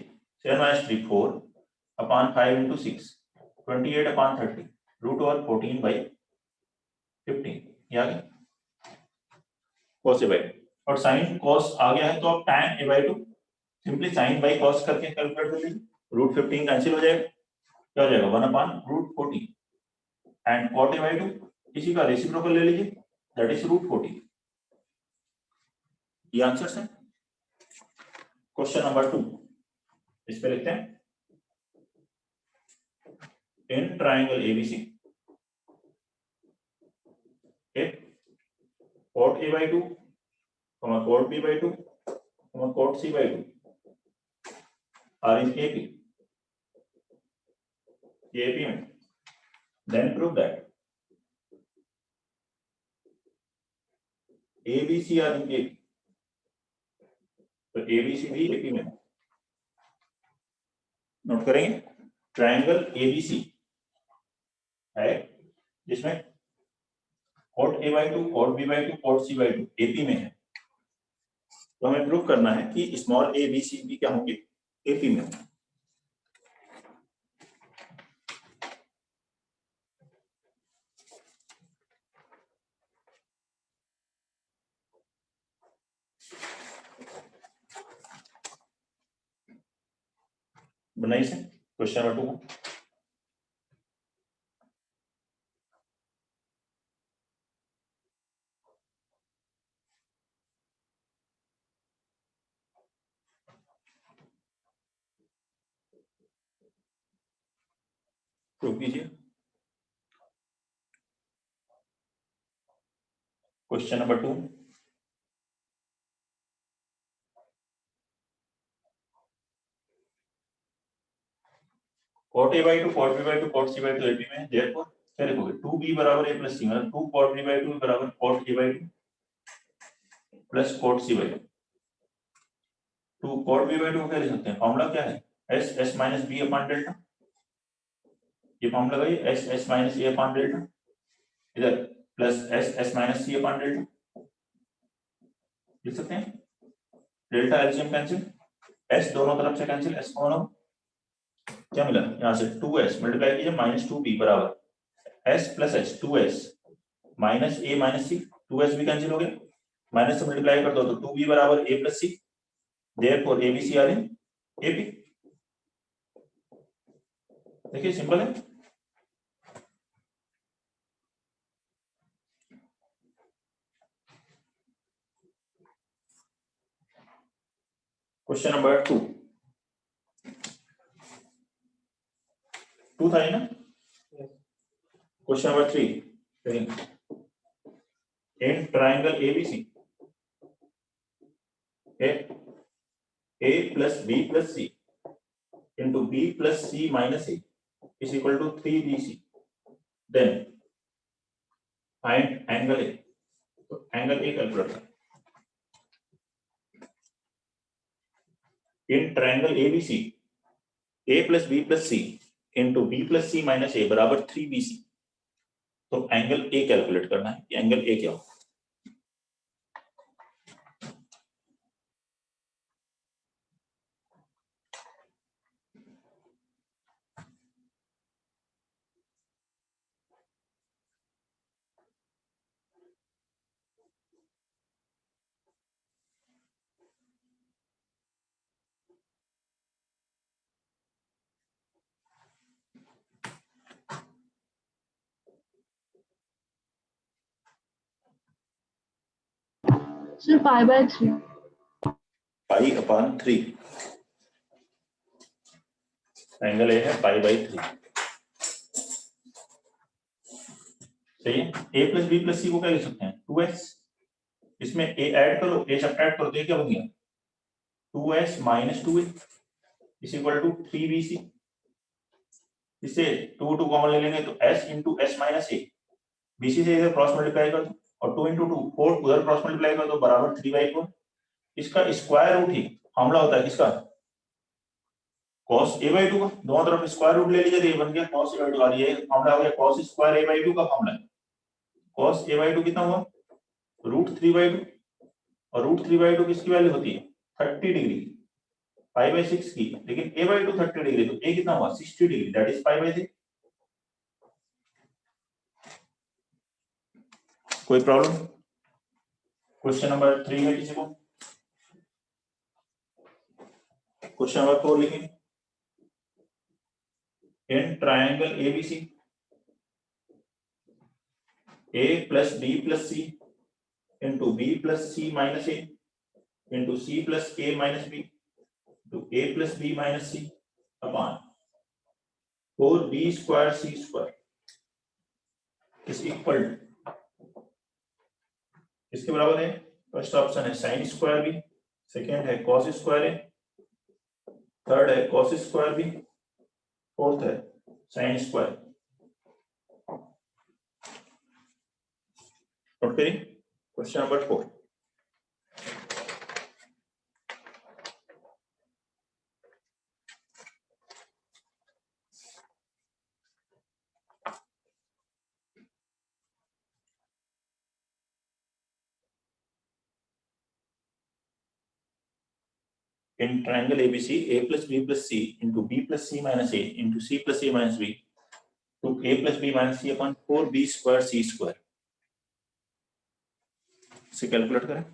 7 minus 3 4 upon 5 into 6 28 upon 30 root over 14 by 15, ये आ गया cos A by 2। और sin cos आ गया है तो अब tan A by 2 simply sin by cos करके कैलकुलेट कर लीजिए, रूट 15 कैंसिल हो जाएगा, क्या हो जाएगा 1 upon root 14 and cot A by 2 इसी का रेसिप्रोकल ले लीजिए, दैट इज रूट 14। ये आंसर्स है। क्वेश्चन नंबर 2 इस पे लिखते हैं, इन triangle ABC cot A by 2, cot B by 2, cot C by 2 are in AP. ये AP में. Then prove that ABC are in AP. तो ABC भी AP में. नोट करेंगे ट्रायंगल ABC है जिसमें cot A/2, cot B/2, cot C/2 AP में है. तो हमें प्रूव करना है कि small a b c d क्या होंगे AP में. बनाइए से क्वेश्चन नंबर 2. प्रूव कीजिए. Question number 2. cot A/2, cot B/2, cot C/2 AP में है. therefore क्या लिखोगे 2b बराबर a प्लस c मतलब 2 cot B/2 बराबर cot A/2 plus cot C/2. 2 cot B/2 को क्या लिख सकते हैं? फॉर्मूला क्या है? s minus b upon delta. ये फॉर्मूला लगाइए s minus a upon delta. इधर plus s minus c upon delta लिख सकते हैं. डेल्टा एलसीएम कैंसिल, s दोनों तरफ से कैंसिल, s कॉमन हो. क्या मिला यहाँ से 2s मल्टीप्लाई कीजिए माइनस 2b बराबर s plus h 2s minus a minus c. 2s भी कैंसिल हो गया. माइनस से मल्टीप्लाई कर दो तो 2b बराबर a plus c. Therefore abc are in AP. देखिए सिंपल है. क्वेश्चन नंबर 2 था ये ना. Question number 3. In triangle ABC a plus b plus c into b plus c minus a is equal to 3bc. then find angle A. तो angle A calculate करें. इन triangle ABC a plus b plus c into b plus c minus a बराबर 3bc. तो angle A calculate करना है. Angle A क्या हो? Sir, pi by 3. Pi upon 3. Angle A है pi by 3. सही है. a plus b plus c को क्या लिख सकते हैं? 2s. इसमें a ऐड करो, a सब्ट्रैक्ट करो तो ये क्या बन गया? 2s minus 2a is equal to 3bc. इससे 2 2 कॉमन ले लेंगे तो s into s minus a. bc से इधर क्रॉस मल्टीप्लाई कर दो और 2 इंटू 2 4 उधर क्रॉस मल्टीप्लाई कर दो बराबर 3/4. इसका स्क्वायर रूट ही फॉर्मूला होता है किसका? cos a/2 का. दोनों तरफ स्क्वायर रूट ले लीजिए तो ये बन गया cos a/2. और ये फॉर्मूला हो गया cos स्क्वायर a/2 का फॉर्मूला है. cos a/2 कितना हुआ? √3/2. और √3/2 किसकी वैल्यू होती है? 30 डिग्री. π/6 की. लेकिन a/2 30 डिग्री तो a कितना हुआ? 60 डिग्री. That is π/3. कोई प्रॉब्लम? क्वेश्चन नंबर 3 है किसी को? क्वेश्चन नंबर 4 लिखें. इन triangle ABC a plus b plus c into b plus c minus a into c plus a minus b into a plus b minus c upon 4b square c square is equal इसके बराबर है. First option है sine square b, second है cos square a, third है cos square भी, fourth है sin square. Note करिए question number 4। In triangle ABC, a plus b plus c into b plus c minus a into c plus a minus b to a plus b minus c upon 4b square c square, इसे calculate करें।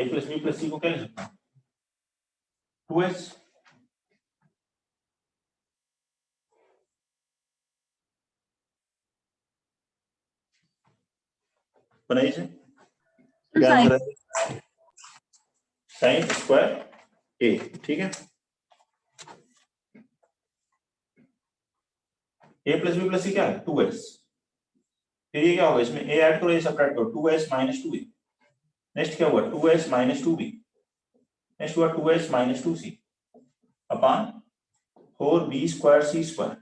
a plus b plus c को क्या लिख सकते हैं 2s, बनाइए इसे। क्या आंसर है sin स्क्वायर a, ठीक है। a plus b plus c क्या है 2s, फिर ये क्या होगा इसमें a ऐड करो, ये सब्ट्रैक्ट करो 2s minus 2b। नेक्स्ट क्या हुआ 2s minus 2b, नेक्स्ट हुआ 2s minus 2c upon 4b square c square.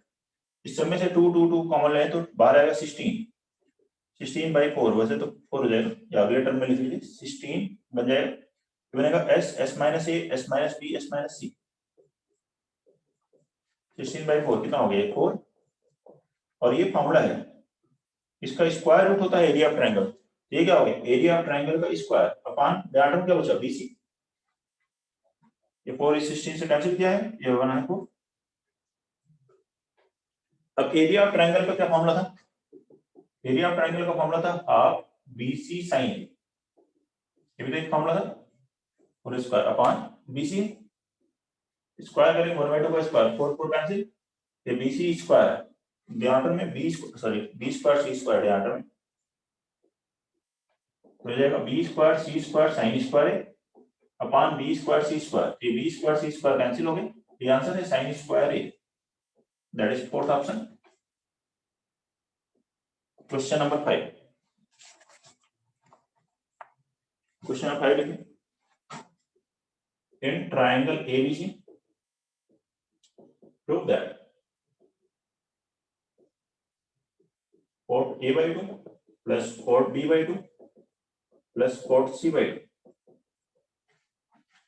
इस सब में से 2 2 2 कॉमन ले तो बाहर आएगा 16 बाई 4, वैसे तो 4 हो जाएगा, या अगले टर्म में लिख लीजिए 16 बन जाएगा, तो बनेगा s minus a s minus b s minus c। 16 by 4 कितना हो गया 4, और ये फॉर्मूला है, इसका स्क्वायर रूट होता है एरिया ऑफ ट्रायंगल। ये क्या हो गया एरिया ऑफ ट्रायंगल का स्क्वायर अपॉन डायमीटर क्या बचा BC। ये 4 इस 16 से कैंसिल किया है, ये बना है 4। अब एरिया ऑफ ट्रायंगल का क्या फॉर्मूला था, एरिया ऑफ ट्रायंगल का फॉर्मूला था हाफ BC sin A, ये भी तो एक फॉर्मूला था, और स्क्वायर अपॉन BC स्क्वायर करेंगे 1/2 का स्क्वायर 4 4 कैंसिल, ये BC स्क्वायर डायमीटर में b square c square diameter में हो जाएगा b square c square sin square upon b square c square, ये b square c square cancel हो गए, ये आंसर है sin square a, that is fourth option. Question number 5, question number 5 लिखिए। इन triangle ABC prove that chord A by 2 plus chord B by 2 plus chord C by 2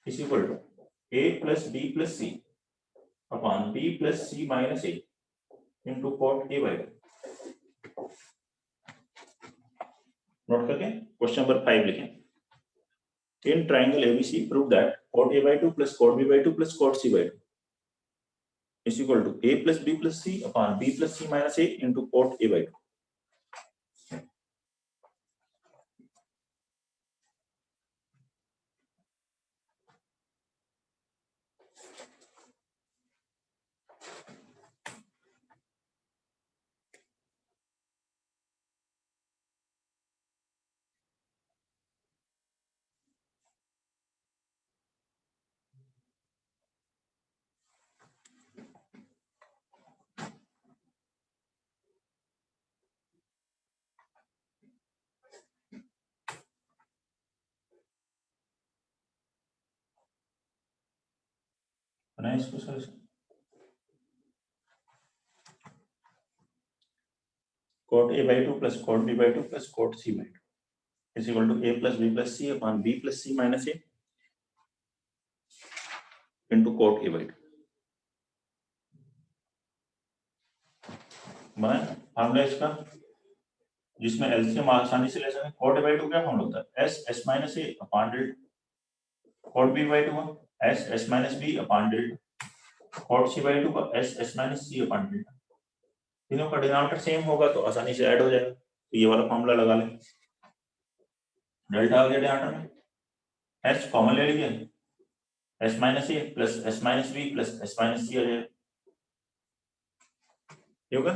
is equal to A plus B plus C upon B plus C minus A into chord A by 2। Note करके question number 5 लिखें। In triangle ABC prove that chord A by 2 plus chord B by 2 plus chord C by 2 is equal to A plus B plus C upon B plus C minus A into chord A by 2। बनाए इसको solution. cot A by 2 plus cot B by 2 plus cot C by 2 is equal to A plus B plus C upon B plus C minus A into cot A by 2। बनाए formula इसका, जिसमें LCM आसानी से ले सकते हैं। cot A by 2 क्या formula होता है s minus A upon delta, cot B by 2 s minus B upon delta, cot C by 2 का s minus C upon delta। तीनों का डिनोमिनेटर सेम होगा तो आसानी से ऐड हो जाएगा, तो ये वाला फॉर्मूला लगा लें। डेल्टा आ गया डिनोमिनेटर में, s कॉमन ले लीजिए, s minus a plus s minus b plus s minus c आ जाएगा, ये होगा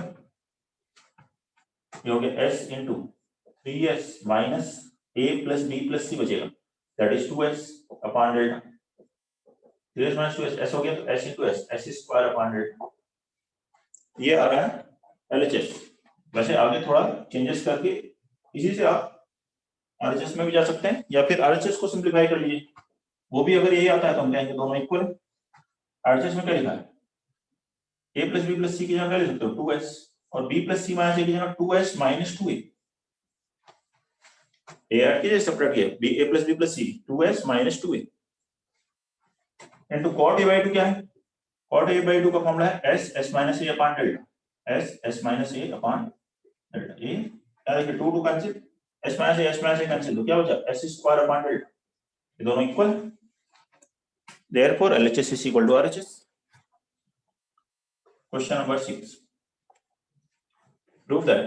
ये हो गया s इंटू 3s minus a plus b plus c बचेगा, that is 2s upon delta. 3s minus 2s s हो गया तो s into s s square upon delta, ये आ रहा है LHS। वैसे आगे थोड़ा चेंजेस करके इसी से आप RHS में भी जा सकते हैं, या फिर RHS को सिंप्लीफाई कर लीजिए, वो भी अगर यही आता है तो हम कहेंगे दोनों इक्वल है। RHS में क्या लिखा है, a plus b plus c की जगह क्या लिख सकते हो 2s, और b plus c minus a की जगह 2s minus 2a, a add कीजिए सेपरेट किए b a plus b plus c 2s minus 2a into cot a by 2 क्या है, cot a by 2 का फॉर्मूला है s s minus a upon delta, s s minus a upon delta, a क्या देखिए 2 2 cancel, s minus a cancel, तो क्या हो जाएगा s स्क्वायर अपॉन डेल्टा, ये दोनों equal, therefore LHS is equal to RHS। Question number 6, prove that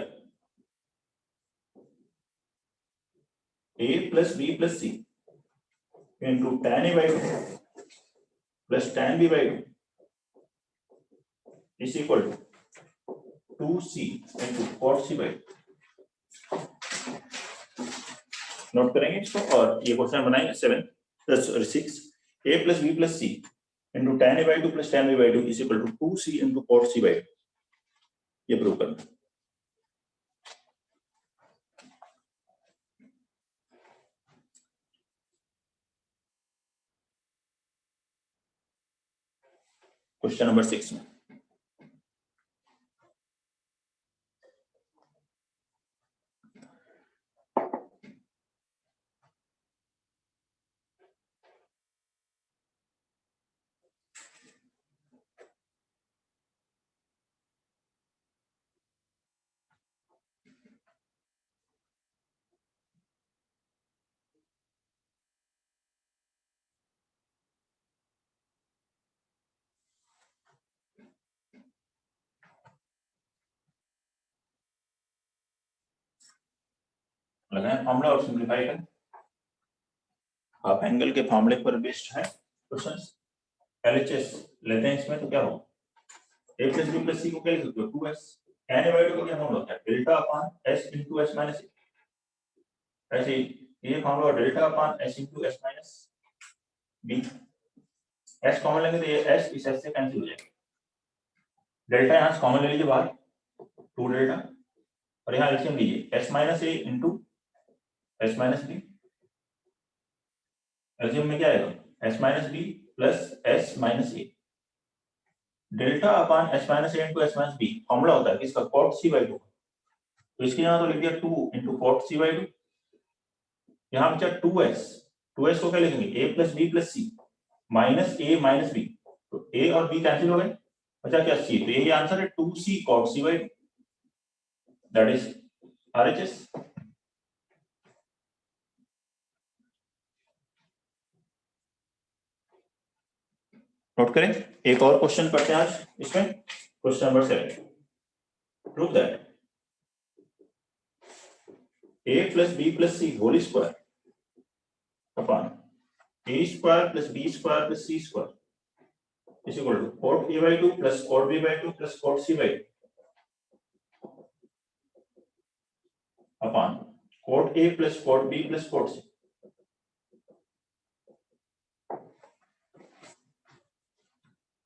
a plus b plus c into tan a by 2 plus tan b by 2 is equal to 2c into cot c by 2। Note करेंगे इसको और ये question बनाएंगे 6 a plus b plus c into tan a by 2 plus tan b by 2 is equal to 2c into cot c by 2, ये prove करना। Question number 6 में लगाएं formula और सिंपलीफाई करें। हाफ एंगल के फॉर्मूले पर बेस्ड है क्वेश्चंस। LHS लेते हैं इसमें तो क्या होगा, a plus b plus c को क्या लिख सकते हो 2s, tan a by 2 का क्या फॉर्मूला होता है delta upon s into s minus a, ऐसे ये formula delta upon s into s minus b, s common लेंगे तो ये s इस s से कैंसिल हो जाएगा, डेल्टा यहां से कॉमन ले लीजिए बाहर 2 डेल्टा, और यहां एलसीएम लीजिए s minus a into s minus b, LCM में क्या आएगा s minus b plus s minus a, delta upon s minus a into s minus b formula होता है किसका cot c by 2, तो इसके यहां तो लिख दिया 2 into cot c by 2, यहां बचा 2s, 2s को क्या लिखेंगे a plus b plus c minus a minus b, तो a और b कैंसिल हो गए, बचा क्या c, तो यही आंसर है 2c cot c by 2, that is RHS। Note करें, एक और क्वेश्चन करते हैं आज इसमें, question number 7, prove that a plus b plus c whole square upon a square plus b square plus c square is equal to cot a by 2 plus cot b by 2 plus cot c by 2 upon cot a plus cot b plus cot c।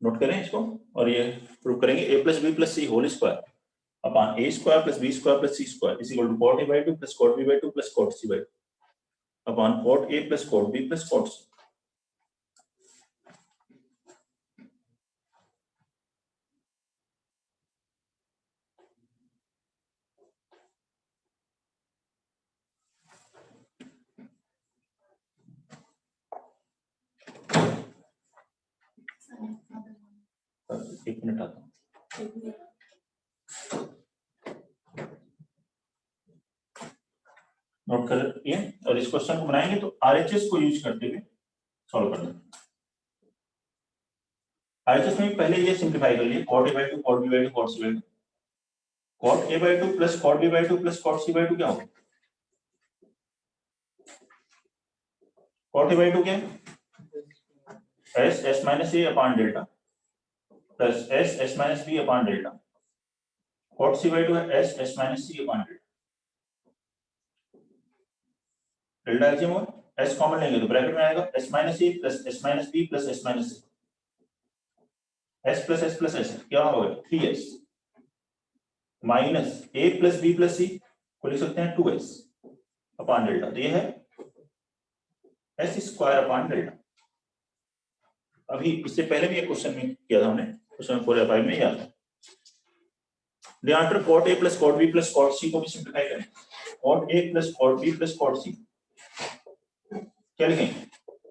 Note करें इसको और ये prove करेंगे a plus b plus c whole square upon a square plus b square plus c square is equal to cot a by 2 plus cot b by 2 plus cot c by 2 upon cot a plus cot b plus cot c। एक minute आता हूं, note कर लिए और इस question को बनाएंगे तो RHS को यूज करते हुए सॉल्व करना। RHS में पहले ये सिंपलीफाई कर लिए cot a by 2 cot b by 2 cot c by 2, cot a by 2 plus cot b by 2 plus cot c by 2 क्या होगा, cot a by 2 क्या है s s minus a upon delta plus s s minus b upon delta, cot c by 2 है s s minus c upon delta, delta LCM s common लेंगे तो bracket में आएगा s minus a plus s minus b plus s minus c, s plus s क्या होगा 3s minus a plus b plus c को लिख सकते हैं 2s अपॉन डेल्टा। तो ये है एस स्क्वायर अपॉन डेल्टा। अभी इससे पहले भी एक क्वेश्चन में किया था हमने, क्वेश्चन 4 या 5 में याद है। Denominator cot a plus cot b plus cot c को भी सिंप्लीफाई करें। cot a plus cot b plus cot c क्या लिखेंगे?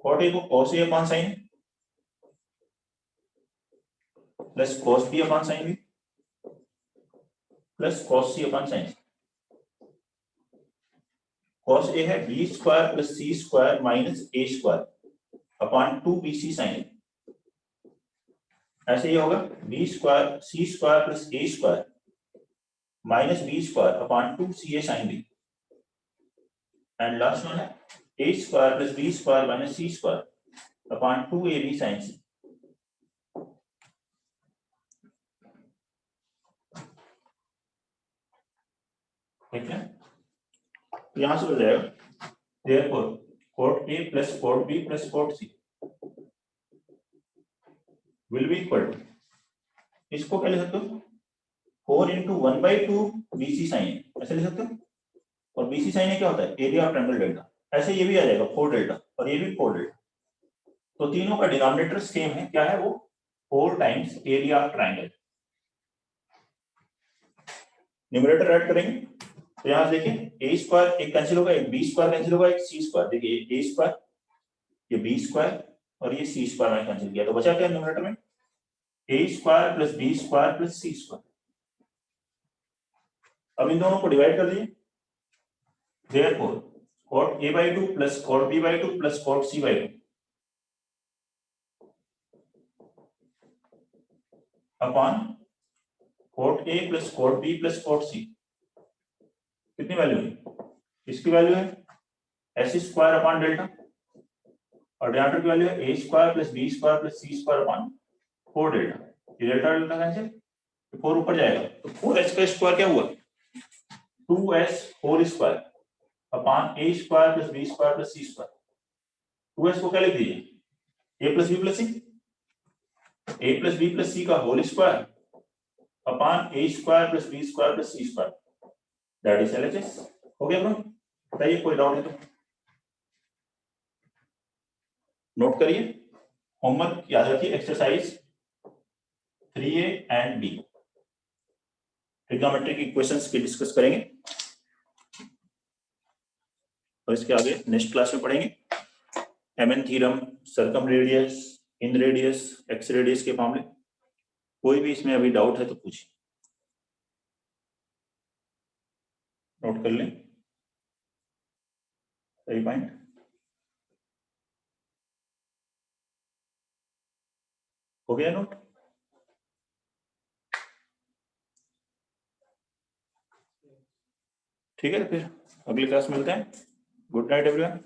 cot a को cos a upon sin plus cos b upon sin b plus cos c upon sin। cos a है b square plus c square minus a square upon 2bc sin। ऐसे ही होगा b square c square plus a square minus b square upon 2ca sin b। And last one है a square plus b square minus c square upon 2ab sin c। ठीक है, यहां से हो जाएगा therefore cot a plus cot b plus cot c will be equal to, इसको क्या लिख सकते हो 4 into 1/2 bc sin a ऐसे लिख सकते हो। और bc sin a क्या होता है एरिया ऑफ ट्रायंगल डेल्टा। ऐसे ये भी आ जाएगा 4 डेल्टा और ये भी 4 डेल्टा। तो तीनों का डिनोमिनेटर सेम है, क्या है वो 4 times area of triangle. Numerator add करेंगे तो यहां देखिए a स्क्वायर एक कैंसिल होगा, एक b स्क्वायर कैंसिल होगा, एक c स्क्वायर। देखिए a स्क्वायर, ये b स्क्वायर और ये c स्क्वायर मैंने कैंसिल किया, तो बचा क्या न्यूमरेटर में a square plus b square plus c square. अब इन दोनों को डिवाइड कर दीजिए। therefore cot a/2 plus cot b/2 plus cot c/2 upon cot a plus cot b plus cot c कितनी वैल्यू है? इसकी वैल्यू है एस स्क्वायर अपॉन डेल्टा और डिनोमिनेटर की वैल्यू है a square plus b square plus c square upon 4 delta. ये delta delta cancel, 4 ऊपर जाएगा तो 4h का स्क्वायर क्या हुआ 2s whole square upon a square plus b square plus c square. 2s को क्या लिख दीजिए a plus b plus c, a plus b plus c का whole square upon a square plus b square plus c square, that is LHS। हो गया bro, बताइए कोई doubt है तो नोट करिए। होमवर्क याद रखिए exercise 3A and B trigonometry की इक्वेशंस की डिस्कस करेंगे और इसके आगे नेक्स्ट क्लास में पढ़ेंगे MN थ्योरम, सर्कम रेडियस, इन रेडियस, एक्स रेडियस के मामले। कोई भी इसमें अभी डाउट है तो पूछिए, नोट कर लें सही पॉइंट। हो गया नोट? ठीक है, फिर अगली क्लास में मिलते हैं। Good night everyone.